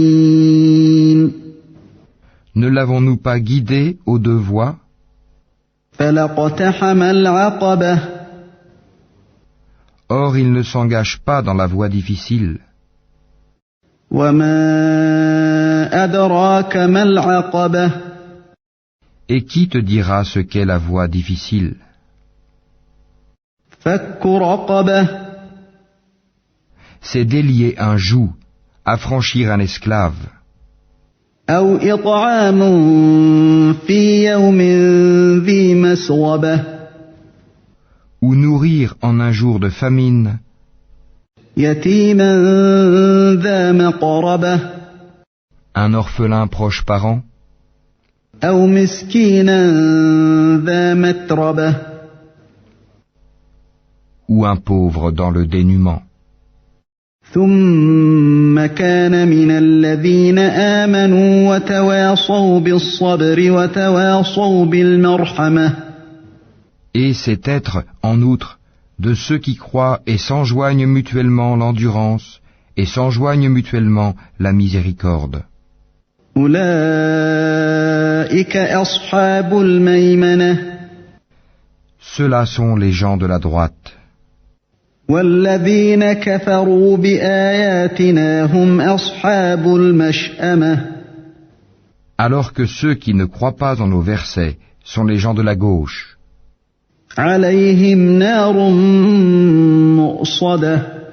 النجدين. Ne l'avons-nous pas guidé aux 2 voies? فلاقتحم العقبة. Or il ne s'engage pas dans la voie difficile. وما أدراك ما العقبة. Et qui te dira ce qu'est la voie difficile? فك رقبة. C'est délier un joug, affranchir un esclave, أو إطعام في يوم ذي مسغبة. ou nourrir en un jour de famine يتيما ذا مقربة. un orphelin proche parent, أو مسكينا ذا متربة. ou un pauvre dans le dénuement. ثم كان من الذين آمنوا وتواصوا بالصبر وتواصوا بالمرحمة. Et c'est être, en outre, de ceux qui croient et s'enjoignent mutuellement l'endurance et s'enjoignent mutuellement la miséricorde. أولئك أصحاب الميمنة. Ceux-là sont les gens de la droite. والذين كفروا بآياتنا هم أصحاب المشأمة. Alors que ceux qui ne croient pas en nos versets sont les gens de la gauche. عليهم نار مؤصدة.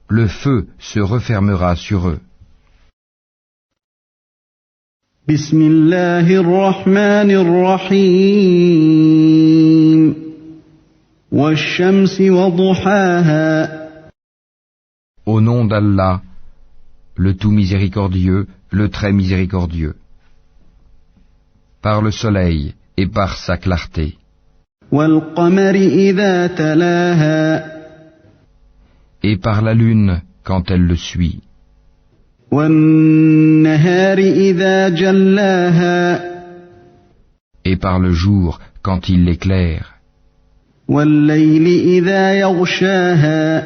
Le feu se refermera sur eux. بسم الله الرحمن الرحيم والشمس وضحاها Au nom d'Allah, le tout miséricordieux, le très miséricordieux. Par le soleil et par sa clarté. والقمر إذا تلاها Et par la lune quand elle le suit. والنهار إذا جلاها Et par le jour quand il l'éclaire. والليل إذا يغشاها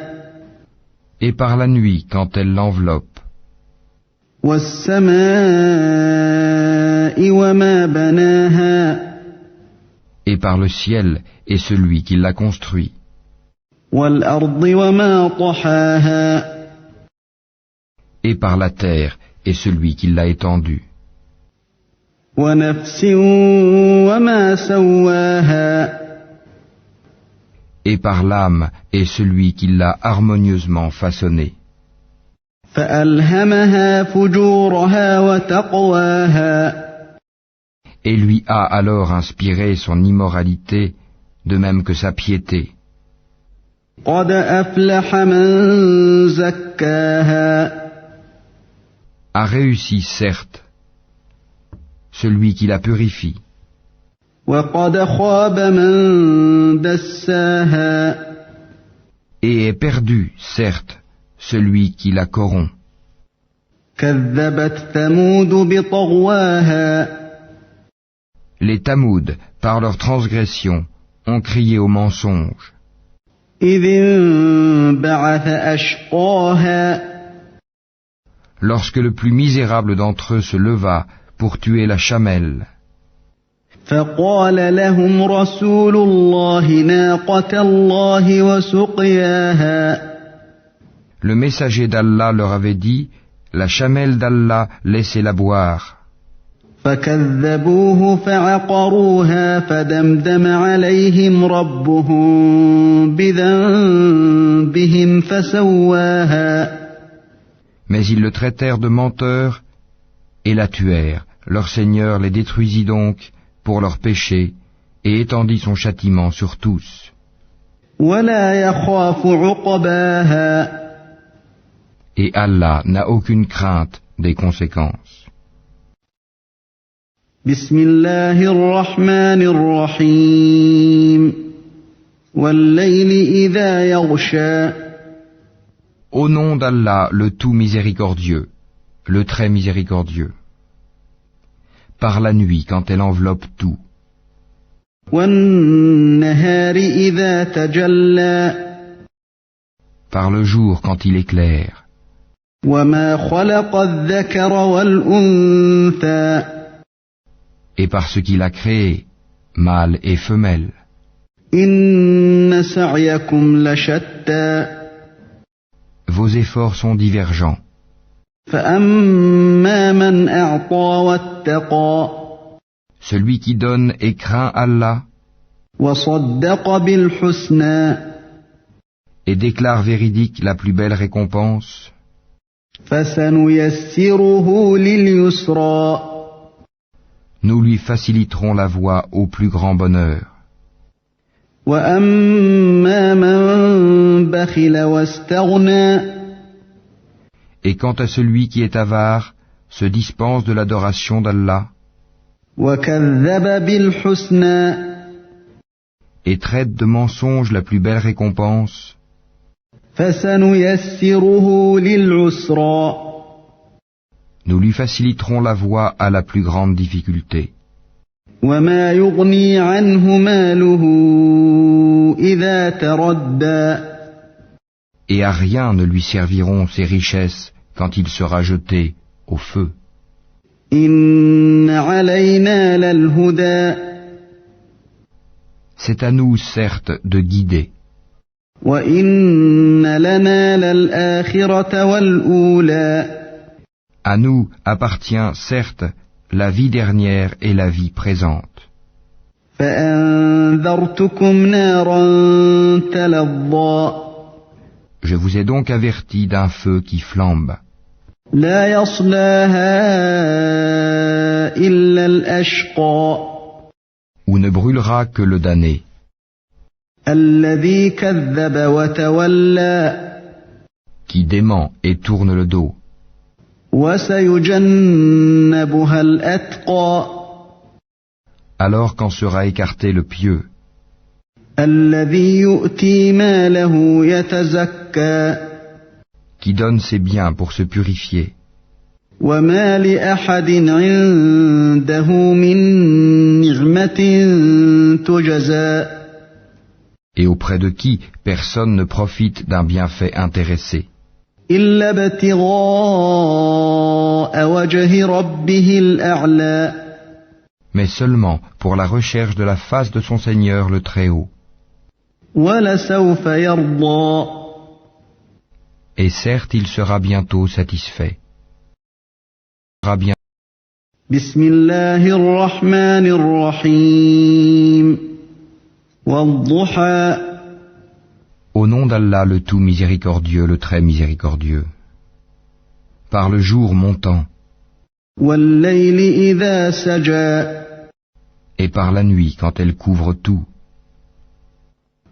Et par la nuit quand elle l'enveloppe. والسماء وما بناها Et par le ciel et celui qui l'a construit. والأرض وما طحاها Et par la terre et celui qui l'a étendue. ونفس وما سواها Et par l'âme et celui qui l'a harmonieusement façonnée. فألهمها فجورها وتقواها Et lui a alors inspiré son immoralité, de même que sa piété. قد أفلح من زكاها A réussi, certes, celui qui la purifie. وقد خاب من دساها Et est perdu, certes, celui qui la corrompt. كذبت ثمود بطغواها Les Tamouds, par leur transgression, ont crié au mensonge. إذ انبعث أشقاها Lorsque le plus misérable d'entre eux se leva pour tuer la chamelle. فقال لهم رسول الله ناقة الله وسقياها Le messager d'Allah leur avait dit, la chamelle d'Allah, laissez-la boire. فكذبوه فعقروها فدمدم عليهم ربهم بذنبهم فسواها Mais ils le traitèrent de menteur et la tuèrent. Leur Seigneur les détruisit donc pour leurs péchés et étendit son châtiment sur tous. ولا يخاف عقباها Et Allah n'a aucune crainte des conséquences. بسم الله الرحمن الرحيم والليل إذا يغشى Au nom d'Allah, le tout miséricordieux, le très miséricordieux. Par la nuit quand elle enveloppe tout. والنهار إذا تجلى Par le jour quand il éclaire. وما خلق الذكر والأنثى Et par ce qu'il a créé, mâle et femelle. إن سعيكم لشتى Vos efforts sont divergents. فأما من أعطى واتقى Celui qui donne et craint Allah وصدق بالحسنى et déclare véridique la plus belle récompense, فسنيسره لليسرى nous lui faciliterons la voie au plus grand bonheur. وأما من بخل واستغنى Et quant à celui qui est avare, se dispense de l'adoration d'Allah وكذب بالحسنى et traite de mensonge la plus belle récompense, فسنيسره للعسرى nous lui faciliterons la voie à la plus grande difficulté. وما يغني عنه ماله إذا تردى Et à rien ne lui serviront ses richesses quand il sera jeté au feu. إن علينا للهدى C'est à nous, certes, de guider. وإن لنا للآخرة والأولى À nous appartient, certes, la vie dernière et la vie présente. فأنذرتكم نارا تلظى Je vous ai donc averti d'un feu qui flambe. لا يصلاها إلا الأشقى Où ne brûlera que le damné, الذي كذب وتولى qui dément et tourne le dos. وسيجنبها الأتقى Alors qu'en sera écarté le pieux, الذي يؤتي ماله يتزكى qui donne ses biens pour se purifier. وما لأحد عنده من نعمة تجزى Et auprès de qui personne ne profite d'un bienfait intéressé, إلا ابتغاء وجه ربه الأعلى mais seulement pour la recherche de la face de son Seigneur le Très-Haut. ولسوف يرضى Et certes, il sera bientôt satisfait. بسم الله الرحمن الرحيم والضحى Au nom d'Allah le tout miséricordieux, le très miséricordieux. Par le jour montant, والليل إذا سجى et par la nuit quand elle couvre tout.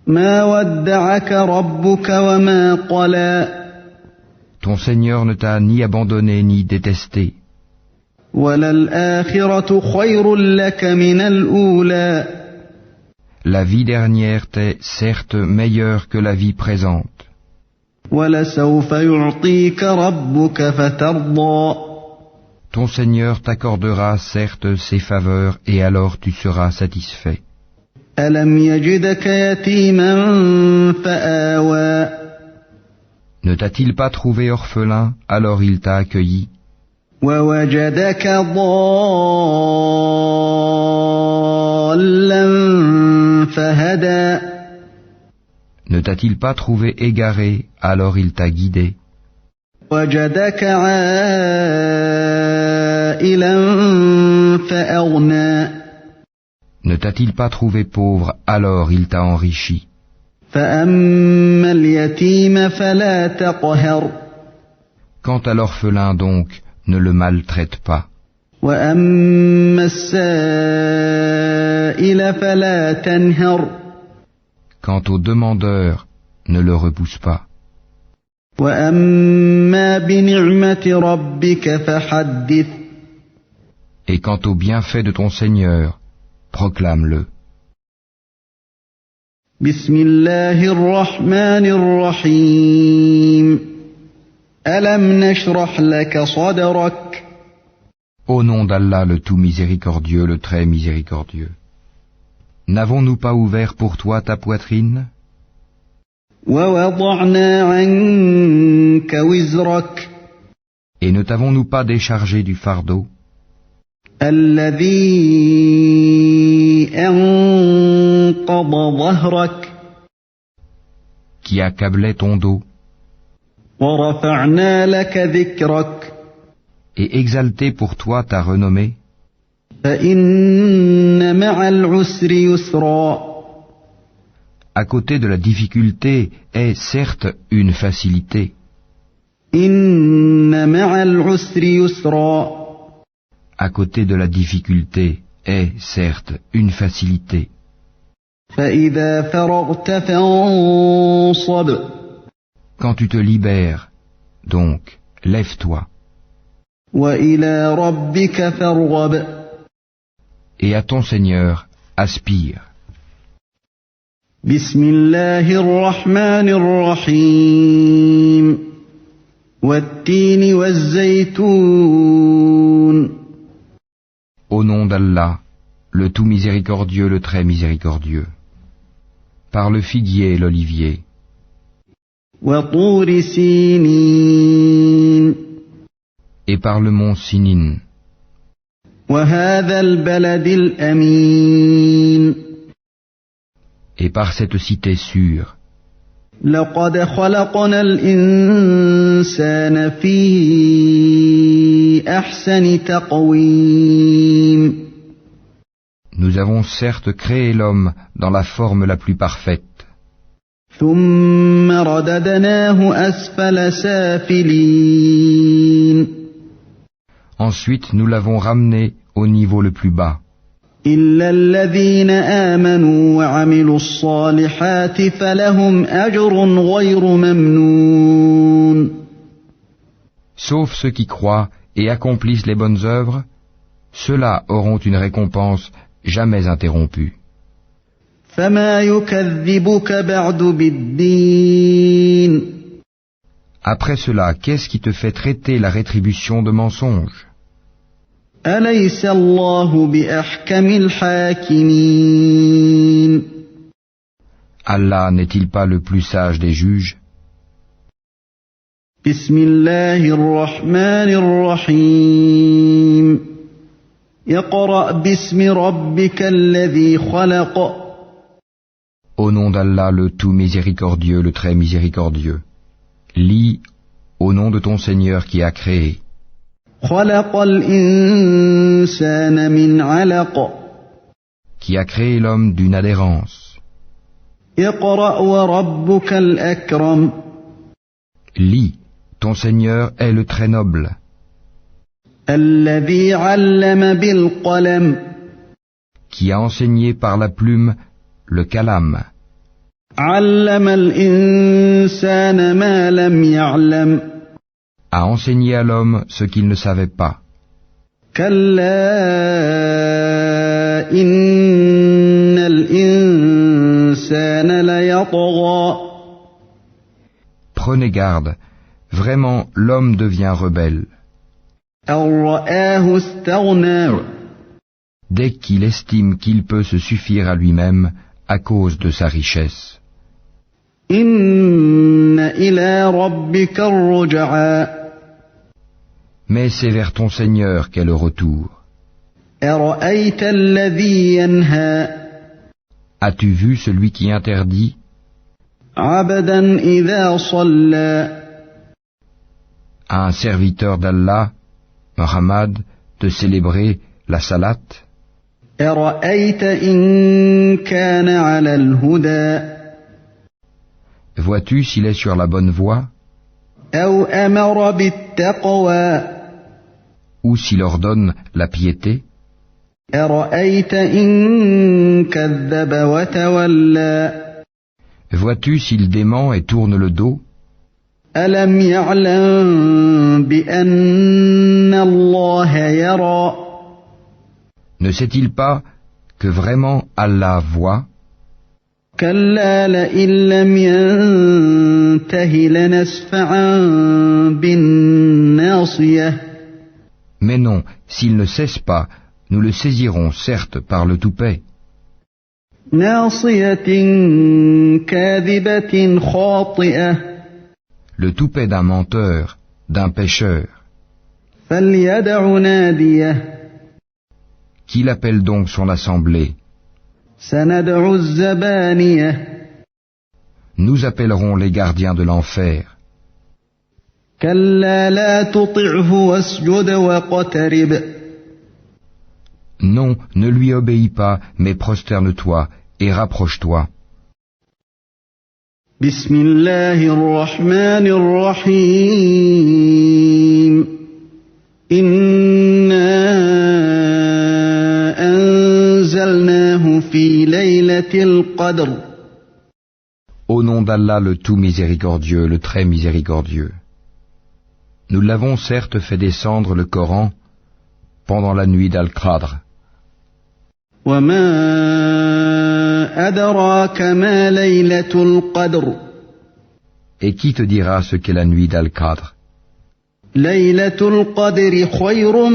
ما ودعك ربك وما قلى Ton Seigneur ne t'a ni abandonné ni détesté, وللآخرة خير لك من الأولى la vie dernière t'est certes meilleure que la vie présente, ولسوف يعطيك ربك فترضى ton Seigneur t'accordera certes ses faveurs et alors tu seras satisfait. ألم يجدك يتيما فآوى Ne t'a-t-il pas trouvé orphelin, alors il t'a accueilli, ووجدك ضالا فهدى ne t'a-t-il pas trouvé égaré, alors il t'a guidé, وجدك عائلا فأغنى ne t'a-t-il pas trouvé pauvre, alors il t'a enrichi. فأما اليتيم فلا تقهر Quant à l'orphelin donc, ne le maltraite pas, وأما السائل فلا تنهر quant au demandeur, ne le repousse pas, وأما بنعمة ربك فحدث et quant au bienfait de ton Seigneur, proclame-le. بسم الله الرحمن الرحيم ألم نشرح لك صدرك Au nom d'Allah le tout miséricordieux, le très miséricordieux. N'avons-nous pas ouvert pour toi ta poitrine, ووضعنا عنك وزرك et ne t'avons-nous pas déchargé du fardeau, الذي أنقض ظهرك qui accablait ton dos, ورفعنا لك ذكرك et exalté pour toi ta renommée, فإن مع العسر يسرا à côté de la difficulté est certes une facilité, إن مع العسر يسرا à côté de la difficulté est certes une facilité. فإذا فرغت فانصب Quand tu te libères, donc, lève-toi, وإلى ربك فارغب et à ton Seigneur, aspire. بسم الله الرحمن الرحيم والتين والزيتون Au nom d'Allah, le tout miséricordieux, le très miséricordieux. Par le figuier et l'olivier, وطور سينين et par le mont Sinin, وهذا البلد الأمين et par cette cité sûre. لقد خلقنا الإنسان في أحسن تقويم Nous avons certes créé l'homme dans la forme la plus parfaite, ثم رددناه أسفل سافلين Ensuite, nous l'avons ramené au niveau le plus bas. إلا الذين آمنوا وعملوا الصالحات فلهم أجر غير ممنون Sauf ceux qui croient et accomplissent les bonnes œuvres, ceux-là auront une récompense jamais interrompue. فما يكذبك بعد بالدين Après cela, qu'est-ce qui te fait traiter la rétribution de mensonge? أليس الله بأحكم الحاكمين Allah n'est-il pas le plus sage des juges? بسم الله الرحمن الرحيم اقرأ باسم ربك الذي خلق Au nom d'Allah, le tout miséricordieux, le très miséricordieux. Lis au nom de ton Seigneur qui a créé. خلق الإنسان من علق Qui a créé l'homme d'une adhérence. اقرأ وربك الأكرم Lis, ton Seigneur est le très noble. الذي علم بالقلم Qui a enseigné par la plume le kalam. علم الإنسان ما لم يعلم A enseigné à l'homme ce qu'il ne savait pas. كلا إن الإنسان ليطغى Prenez garde, vraiment l'homme devient rebelle. أن رآه استغنى Dès qu'il estime qu'il peut se suffire à lui-même à cause de sa richesse. إن إلى ربك الرجعى Mais c'est vers ton Seigneur qu'est le retour. أرأيت الذي ينهى As-tu vu celui qui interdit عبدا إذا صلى à un serviteur d'Allah, Muhammad, de célébrer la salat? أرأيت إن كان على الهدى Vois-tu s'il est sur la bonne voie أو أمر بالتقوى ou s'il ordonne la piété? أرأيت إن كذب وتولى Vois-tu s'il dément et tourne le dos? ألم يعلم بأن الله يرى Ne sait-il pas que vraiment Allah voit? كلا لئن لم ينته لنسفعا بالناصية Mais non, s'il ne cesse pas, nous le saisirons certes par le toupet. ناصية كاذبة خاطئة Le toupet d'un menteur, d'un pécheur. فليدع ناديه Qu'il appelle donc son assemblée. سندع الزبانية Nous appellerons les gardiens de l'enfer. كلا لا تطعه واسجد واقترب Non, ne lui obéis pas, mais prosterne-toi et rapproche-toi. بسم الله الرحمن الرحيم إنا أنزلناه في ليلة القدر Au nom d'Allah le tout miséricordieux, le très miséricordieux. Nous l'avons certes fait descendre le Coran pendant la nuit d'Al-Qadr. وما أدراك ما ليلة القدر Et qui te dira ce qu'est la nuit d'Al-Qadr? ليلة القدر خير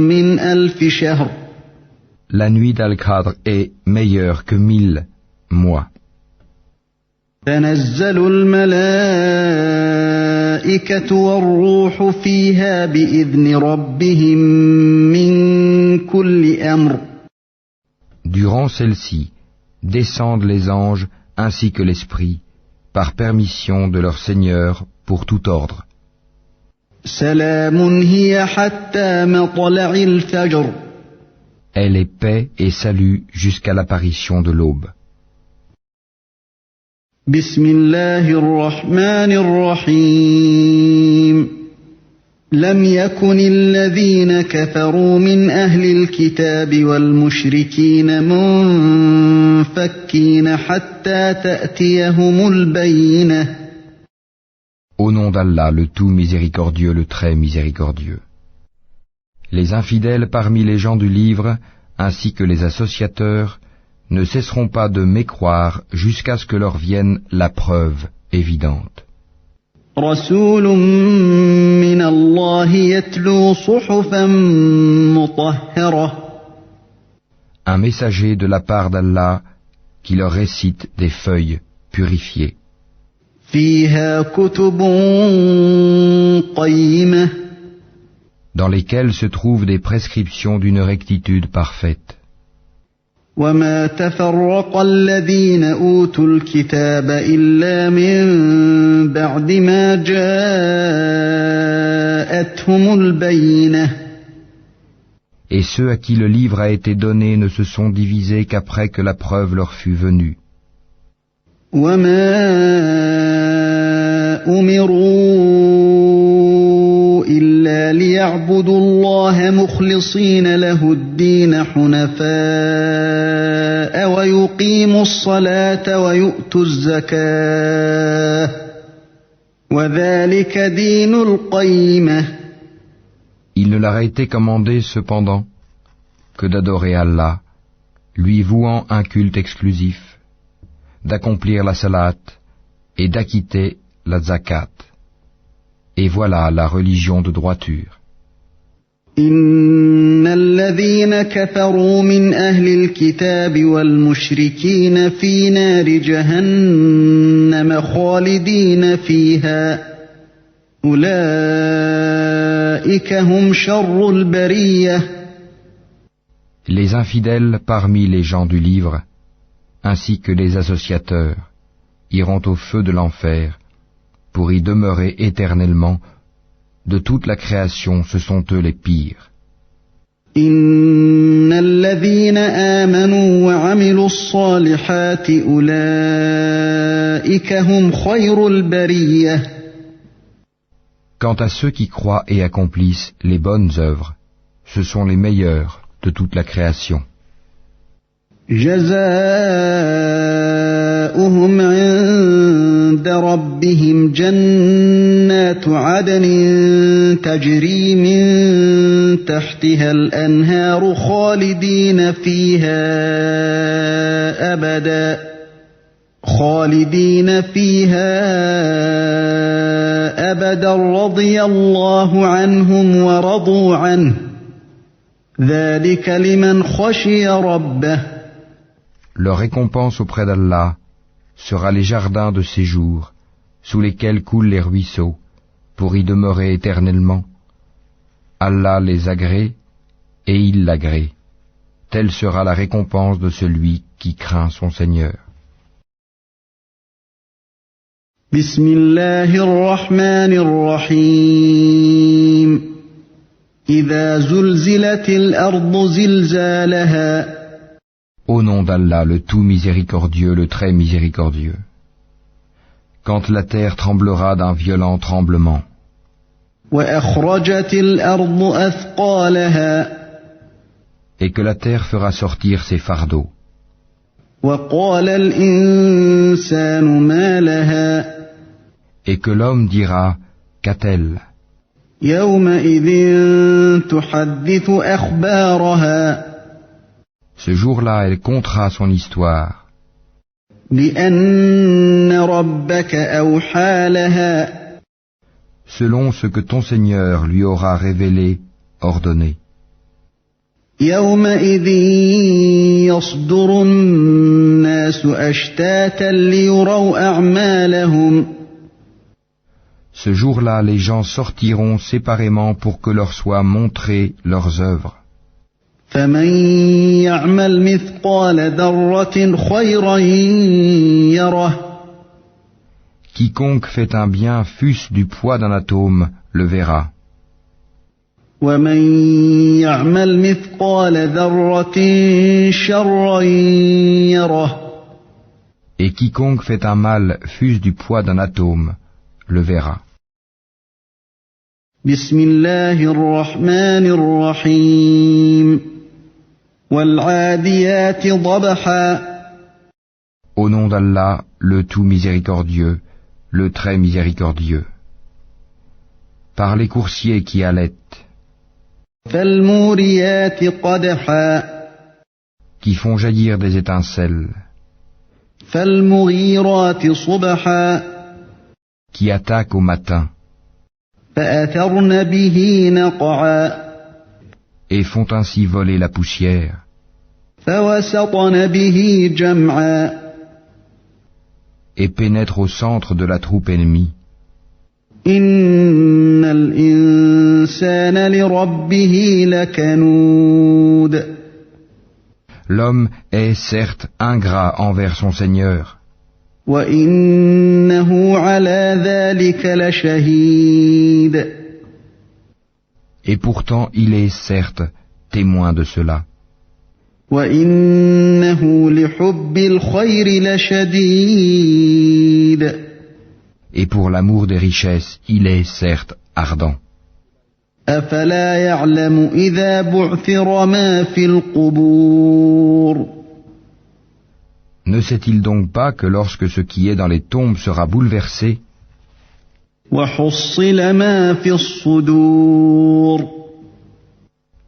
من ألف شهر La nuit d'Al-Qadr est meilleure que 1000 mois. تنزل الملائكة والروح فيها بإذن ربهم من كل أمر Durant celle-ci, descendent les anges ainsi que l'Esprit, par permission de leur Seigneur pour tout ordre. سلام هي حتى مطلع الفجر Elle est paix et salut jusqu'à l'apparition de l'aube. بسم الله الرحمن الرحيم لم يكن الذين كفروا من أهل الكتاب والمشركين منفكين حتى تأتيهم البينة. Au nom d'Allah, le tout miséricordieux, le très miséricordieux. Les infidèles parmi les gens du livre, ainsi que les associateurs, ne cesseront pas de mécroire jusqu'à ce que leur vienne la preuve évidente. رسول من الله يتلو صحفا مطهرة. Un messager de la part d'Allah qui leur récite des feuilles purifiées. فيها كتب قيمة. Dans lesquelles se trouvent des prescriptions d'une rectitude parfaite. وما تفرق الذين أوتوا الكتاب إلا من بعد ما جاءتهم البينة. Et ceux à qui le livre a été donné ne se sont divisés qu'après que la preuve leur fut venue. وما أمروا إلا ليعبدوا الله مخلصين له الدين حنفاء ويقيموا الصلاة ويؤتوا الزكاة وذلك دين القيمة. Il ne leur a été commandé cependant que d'adorer Allah, lui vouant un culte exclusif, d'accomplir la salat et d'acquitter la zakat. Et voilà la religion de droiture. إن الذين كفروا من أهل الكتاب والمشركين في نار جهنم خالدين فيها أولئك هم شر البرية. Les infidèles parmi les gens du livre, ainsi que les associateurs, iront au feu de l'enfer, pour y demeurer éternellement. De toute la création, ce sont eux les pires. إن الذين آمنوا وعملوا الصالحات أولئك هم خير البرية. Quant à ceux qui croient et accomplissent les bonnes œuvres, ce sont les meilleurs de toute la création. جزاؤهم عند ربهم جنات عدن تجري من تحتها الأنهار خالدين فيها أبدا رضي الله عنهم ورضوا عنه ذلك لمن خشي ربه. Leur récompense auprès d'Allah sera les jardins de séjour, sous lesquels coulent les ruisseaux, pour y demeurer éternellement. Allah les agrée, et il l'agrée. Telle sera la récompense de celui qui craint son Seigneur. Bismillahir Rahmanir Rahim. إذا زلزلت الأرض زلزالها. Au nom d'Allah, le tout miséricordieux, le très miséricordieux. Quand la terre tremblera d'un violent tremblement. وأخرجت الأرض أثقالها. Et que la terre fera sortir ses fardeaux. وقال الإنسان ما لها. Et que l'homme dira, qu'a-t-elle? يومئذ تحدث أخبارها. Ce jour-là, elle contera son histoire. بأن ربك أوحى لها. Selon ce que ton Seigneur lui aura révélé, ordonné. يومئذ يصدر الناس أشتاتا ليروا أعمالهم. Ce jour-là, les gens sortiront séparément pour que leur soient montrées leurs œuvres. فمن يعمل مثقال ذرة خيرا يره. Quiconque fait un bien, fût-ce du poids d'un atome, le verra. ومن يعمل مثقال ذرة شرا يره. Et quiconque fait un mal fût-ce du poids d'un atome, le verra. بسم الله الرحمن الرحيم والعاديات ضبحا Au nom d'Allah, le tout miséricordieux, le très miséricordieux. Par les coursiers qui allaitent, فالموريات قدحا qui font jaillir des étincelles, فالمغيرات صبحا qui attaquent au matin, فأثرن به نقعا et font ainsi voler la poussière, فوسطن به جمعا et pénètrent au centre de la troupe ennemie. إن الإنسان لربه لكنود L'homme est certes ingrat envers son Seigneur, وإنه على ذلك لشهيد et pourtant il est certes témoin de cela. وإنه لحب الخير لشديد Et pour l'amour des richesses, il est certes ardent. أفلا يعلم إذا بعثر ما في القبور Ne sait-il donc pas que lorsque ce qui est dans les tombes sera bouleversé, وحصل ما في الصدور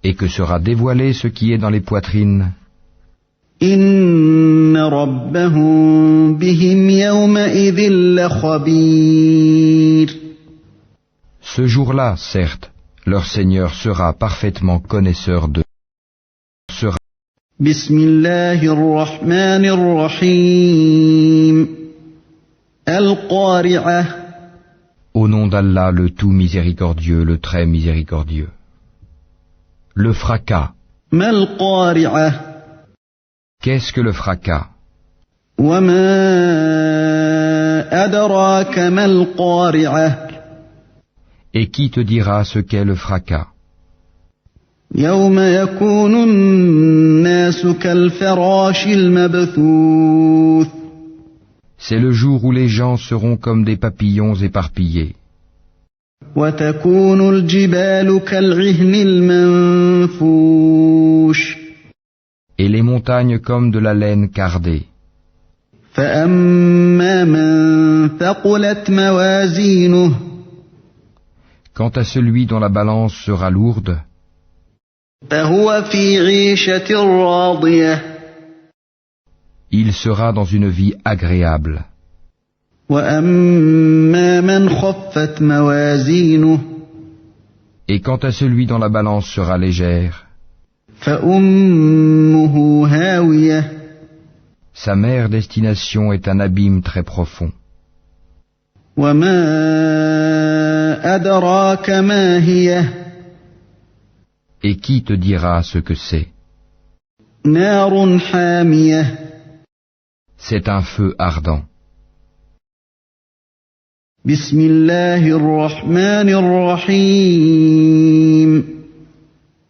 et que sera dévoilé ce qui est dans les poitrines, إن ربهم بهم يومئذ لخبير ce jour-là, certes, leur Seigneur sera parfaitement connaisseur d'eux. بسم الله الرحمن الرحيم القارعة Au nom d'Allah, le tout miséricordieux, le très miséricordieux. Le fracas. ما القارعة Qu'est-ce que le fracas? وما أدراك ما القارعة Et qui te dira ce qu'est le fracas? يوم يكون الناس كالفراش المبثوث C'est le jour où les gens seront comme des papillons éparpillés, وتكون الجبال كالعهن المنفوش et les montagnes comme de la laine cardée. فأما من ثقلت موازينه Quant à celui dont la balance sera lourde, فهو في عيشة راضية il sera dans une vie agréable. وأما من خفت موازينه Et quant à celui dont la balance sera légère, فأمه هاوية sa mère destination est un abîme très profond. وما أدراك ما هي Et qui te dira ce que c'est? نار حامية C'est un feu ardent. بسم الله الرحمن الرحيم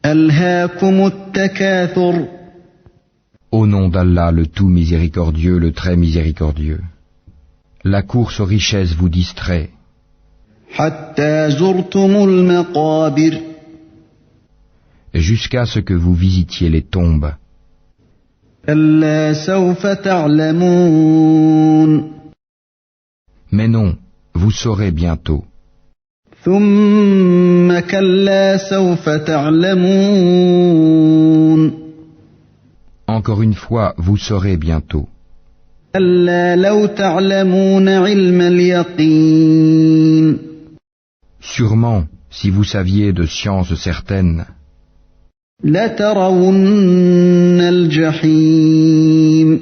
ألهاكم التكاثر Au nom d'Allah, le tout miséricordieux, le très miséricordieux. La course aux richesses vous distrait, حتى زرتم المقابر jusqu'à ce que vous visitiez les tombes. كلا سوف تعلمون Mais non, vous saurez bientôt. ثم كلا سوف تعلمون Encore une fois, vous saurez bientôt. كلا لو تعلمون علم اليقين Sûrement, si vous saviez de sciences certaines, لترون الجحيم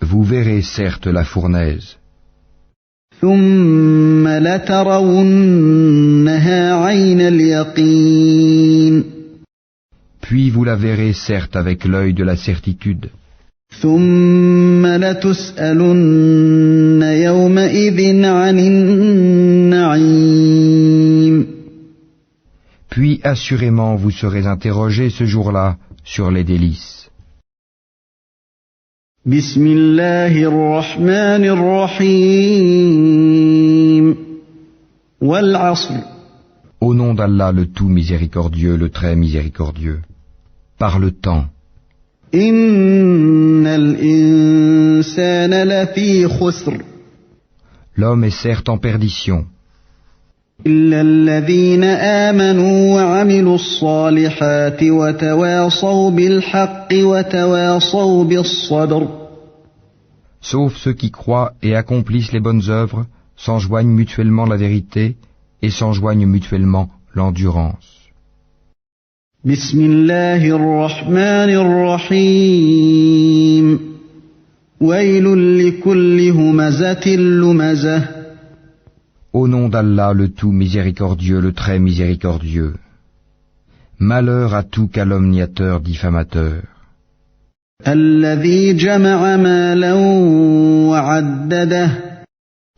vous verrez certes la fournaise, ثم لترونها عين اليقين puis vous la verrez certes avec l'œil de la certitude, ثم لتسألن يومئذ عن النعيم puis assurément vous serez interrogés ce jour-là sur les délices. بسم الله الرحمن الرحيم والعصر Au nom d'Allah le tout miséricordieux, le très miséricordieux. Par le temps. إن الإنسان لفي خسر L'homme est certes en perdition, إلا الذين آمنوا وعملوا الصالحات وتواصوا بالحق وتواصوا بالصبر sauf ceux qui croient et accomplissent les bonnes œuvres, s'enjoignent mutuellement la vérité et s'enjoignent mutuellement l'endurance. بسم الله الرحمن الرحيم ويل لكل همزة لمزة Au nom d'Allah le tout miséricordieux, le très miséricordieux. Malheur à tout calomniateur diffamateur, الذي جمع مالا وعدده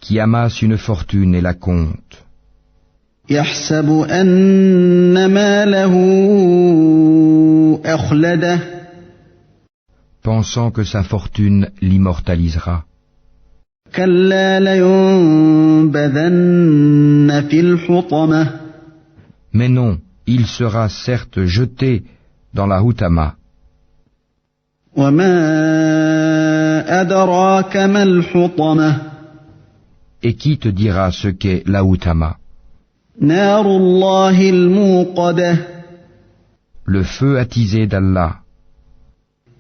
qui amasse une fortune et la compte, يحسب أن ماله أخلده pensant que sa fortune l'immortalisera. كلا لينبذن في الحطمة Mais non, il sera certes jeté dans la Houtama. وما أدراك ما الحطمة Et qui te dira ce qu'est la Houtama? نار الله الموقدة Le feu attisé d'Allah,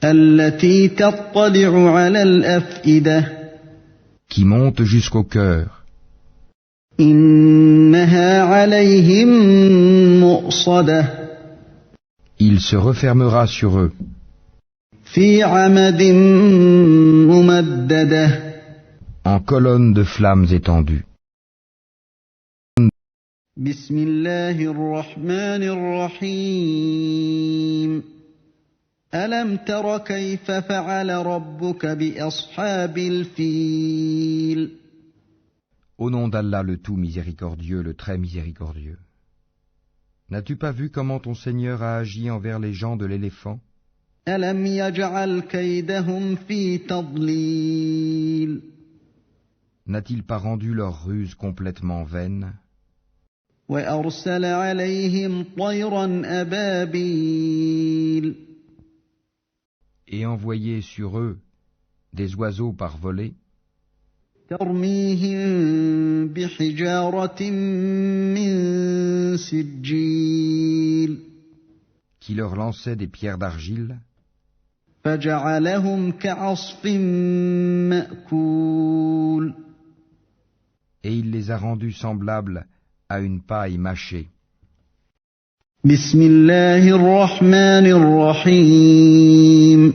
التي تطلع على الأفئدة qui monte jusqu'au cœur. إنها عليهم مؤصدة Il se refermera sur eux, في عمد ممددة en colonne de flammes étendues. بسم الله الرحمن الرحيم ألم تر كيف فعل ربك بأصحاب الفيل Au nom d'Allah le tout miséricordieux, le très miséricordieux. N'as-tu pas vu comment ton Seigneur a agi envers les gens de l'éléphant? ألم يجعل كيدهم في تضليل N'a-t-il pas rendu leur ruse complètement vaine? وأرسل عليهم طيرا أبابيل Et envoyé sur eux des oiseaux par volée, ترميهم بحجارة من سجيل qui leur lançaient des pierres d'argile, فجعلهم كعصف مأكول et il les a rendus semblables à une paille mâchée. بسم الله الرحمن الرحيم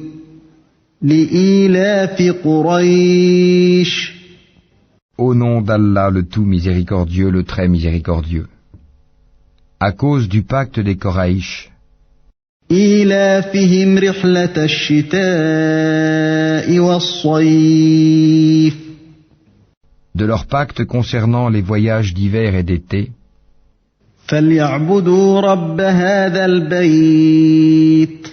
لإيلاف قريش Au nom d'Allah le tout miséricordieux, le très miséricordieux. À cause du pacte des Koraïch, إيلافهم رحلة الشتاء والصيف de leur pacte concernant les voyages d'hiver et d'été, فليعبدوا رب هذا البيت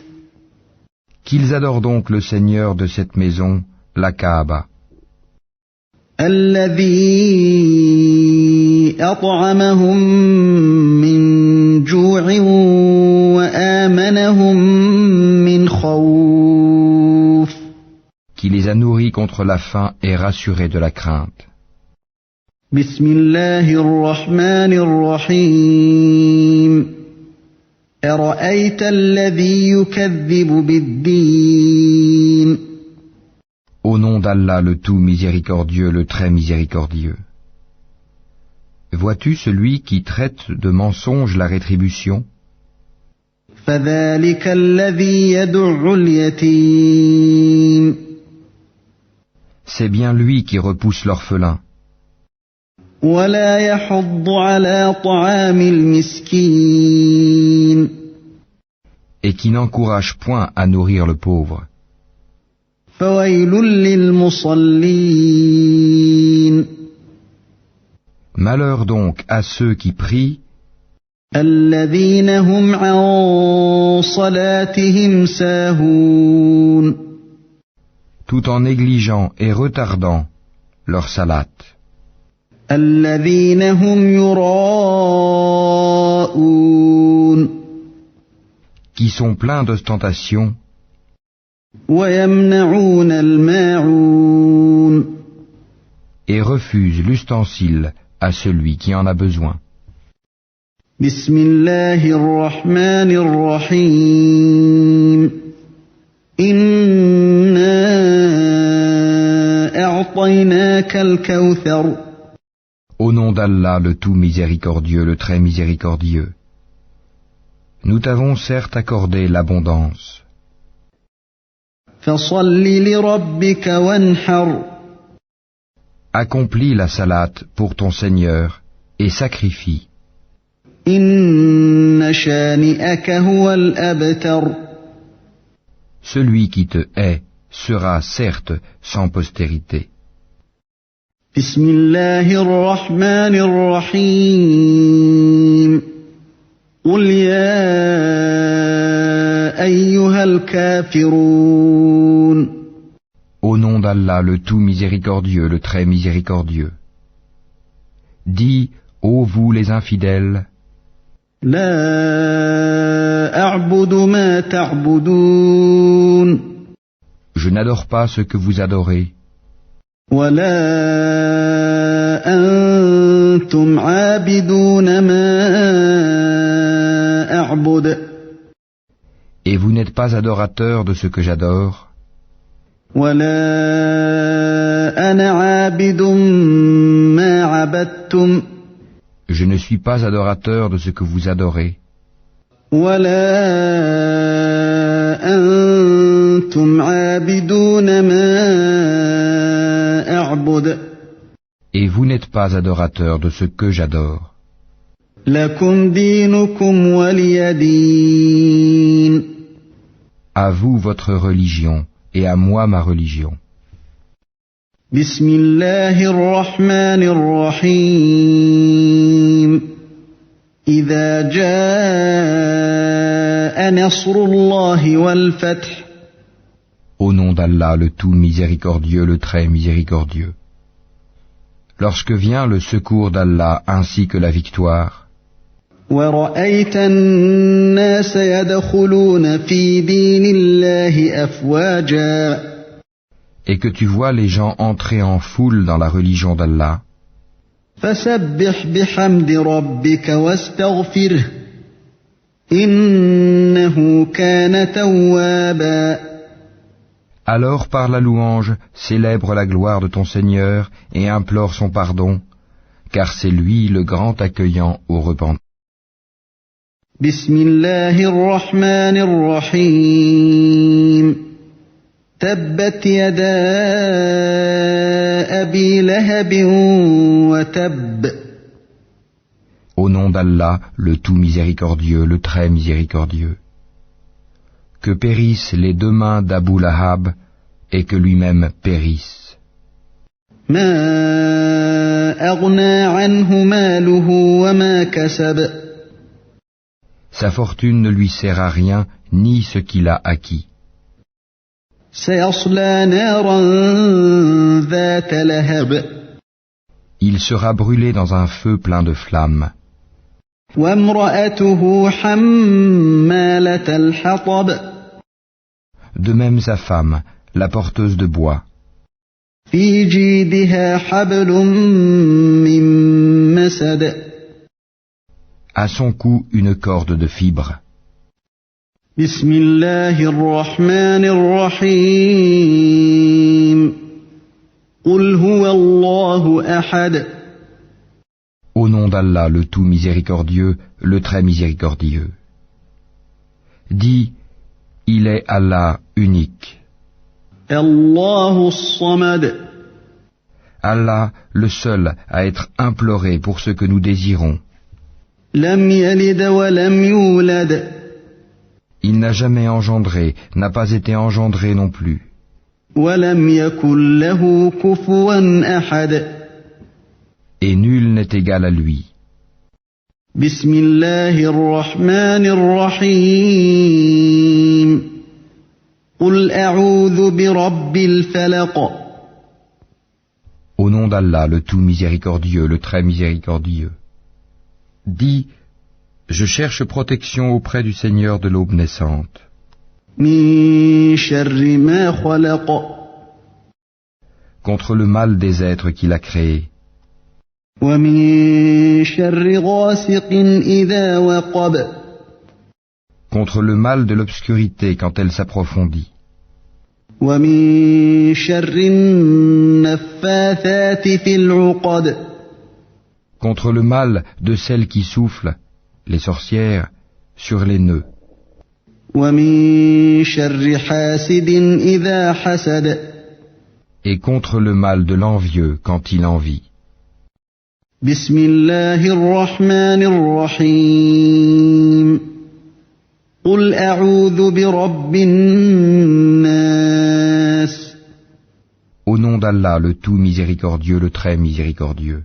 qu'ils adorent donc le Seigneur de cette maison, la Kaaba, الذي أطعمهم من جوع وآمنهم من خوف qui les a nourris contre la faim et rassurés de la crainte. بسم الله الرحمن الرحيم أرأيت الذي يكذب بالدين Au nom d'Allah le tout miséricordieux, le très miséricordieux. Vois-tu celui qui traite de mensonge la rétribution? فذلك الذي يدع اليتيم C'est bien lui qui repousse l'orphelin, ولا يحض على طعام المسكين et qui n'encourage point à nourrir le pauvre. فويل للمصلين Malheur donc à ceux qui prient, الذين هم عن صلاتهم ساهون tout en négligeant et retardant leur salat. الذين هم يراءون Qui sont pleins d'ostentation ويمنعون الماعون et refusent l'ustensile à celui qui en a besoin. بسم الله الرحمن الرحيم إنا أعطيناك الكوثر Au nom d'Allah, le tout miséricordieux, le très miséricordieux. Nous t'avons certes accordé l'abondance. فصل لربك وانحر Accomplis la salate pour ton Seigneur et sacrifie. إن شانئك هو الأبتر Celui qui te hait sera certes sans postérité. بسم الله الرحمن الرحيم قل يا أيها الكافرون Au nom d'Allah, le tout miséricordieux, le très miséricordieux. Dis, ô vous les infidèles, لا أعبد ما تعبدون je n'adore pas ce que vous adorez, ولا أنتم عابدون ما أعبد et vous n'êtes pas adorateurs de ce que j'adore, ولا أنا عابد ما عبدتم je ne suis pas adorateur de ce que vous adorez, ولا أنتم عابدون ما أعبد et vous n'êtes pas adorateurs de ce que j'adore. لكم دينكم ولي دين À vous votre religion, et à moi ma religion. بسم الله الرحمن الرحيم إذا جاء نصر الله والفتح Au nom d'Allah, le tout miséricordieux, le très miséricordieux. Lorsque vient le secours d'Allah ainsi que la victoire, ورأيت الناس يدخلون في دين الله أفواجا et que tu vois les gens entrer en foule dans la religion d'Allah, فسبح بحمد ربك واستغفره إنه كان توابا alors par la louange, célèbre la gloire de ton Seigneur et implore son pardon, car c'est lui le grand accueillant au repentir. بسم الله الرحمن الرحيم تبت يدا أبي لهب وتب Au nom d'Allah, le tout miséricordieux, le très miséricordieux. Que périssent les deux mains d'Abu Lahab et que lui-même périsse. ما أغنى عنه ماله وما كسب Sa fortune ne lui sert à rien, ni ce qu'il a acquis. سيصلى نارا ذات لهب Il sera brûlé dans un feu plein de flammes. وامرأته حمالة الحطب De même sa femme, la porteuse de bois. في جيدها حبل من مسد À son cou une corde de fibres. بسم الله الرحمن الرحيم قل هو الله أحد Au nom d'Allah, le tout miséricordieux, le très miséricordieux. Dis, il est Allah unique. الله الصمد Allah, le seul à être imploré pour ce que nous désirons. لم يلد ولم يولد Il n'a jamais engendré, n'a pas été engendré non plus. ولم يكن له كفوا أحد Et nul n'est égal à lui. بسم الله الرحمن الرحيم قل أعوذ برب الفلق. Au nom d'Allah, le tout miséricordieux, le très miséricordieux. Dis, je cherche protection auprès du Seigneur de l'aube naissante. من شر ما خلق. Contre le mal des êtres qu'il a créés. ومن شر غاسق إذا وقب. Contre le mal de l'obscurité quand elle s'approfondit. ومن شر النفاثات في العقد. Contre le mal de celles qui soufflent, les sorcières, sur les nœuds. ومن شر حاسد إذا حسد. Et contre le mal de l'envieux quand il envie. بسم الله الرحمن الرحيم. قل أعوذ برب الناس. Au nom d'Allah, le tout miséricordieux, le très miséricordieux.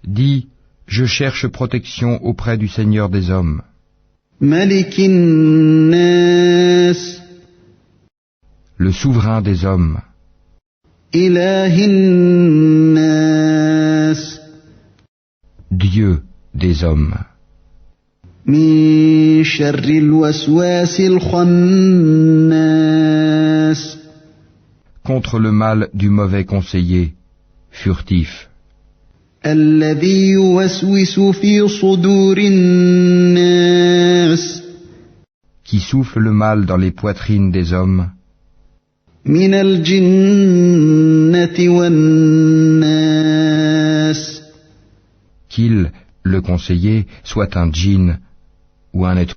Dis, je cherche protection auprès du Seigneur des hommes. ملك الناس. Le souverain des hommes. إله الناس. Dieu des hommes. من شر الوسواس الخناس. Contre le mal du mauvais conseiller, furtif. الذي يوسوس في صدور الناس. Qui souffle le mal dans les poitrines des hommes. من الجنة والناس. Qu'il, le conseiller, soit un djinn ou un être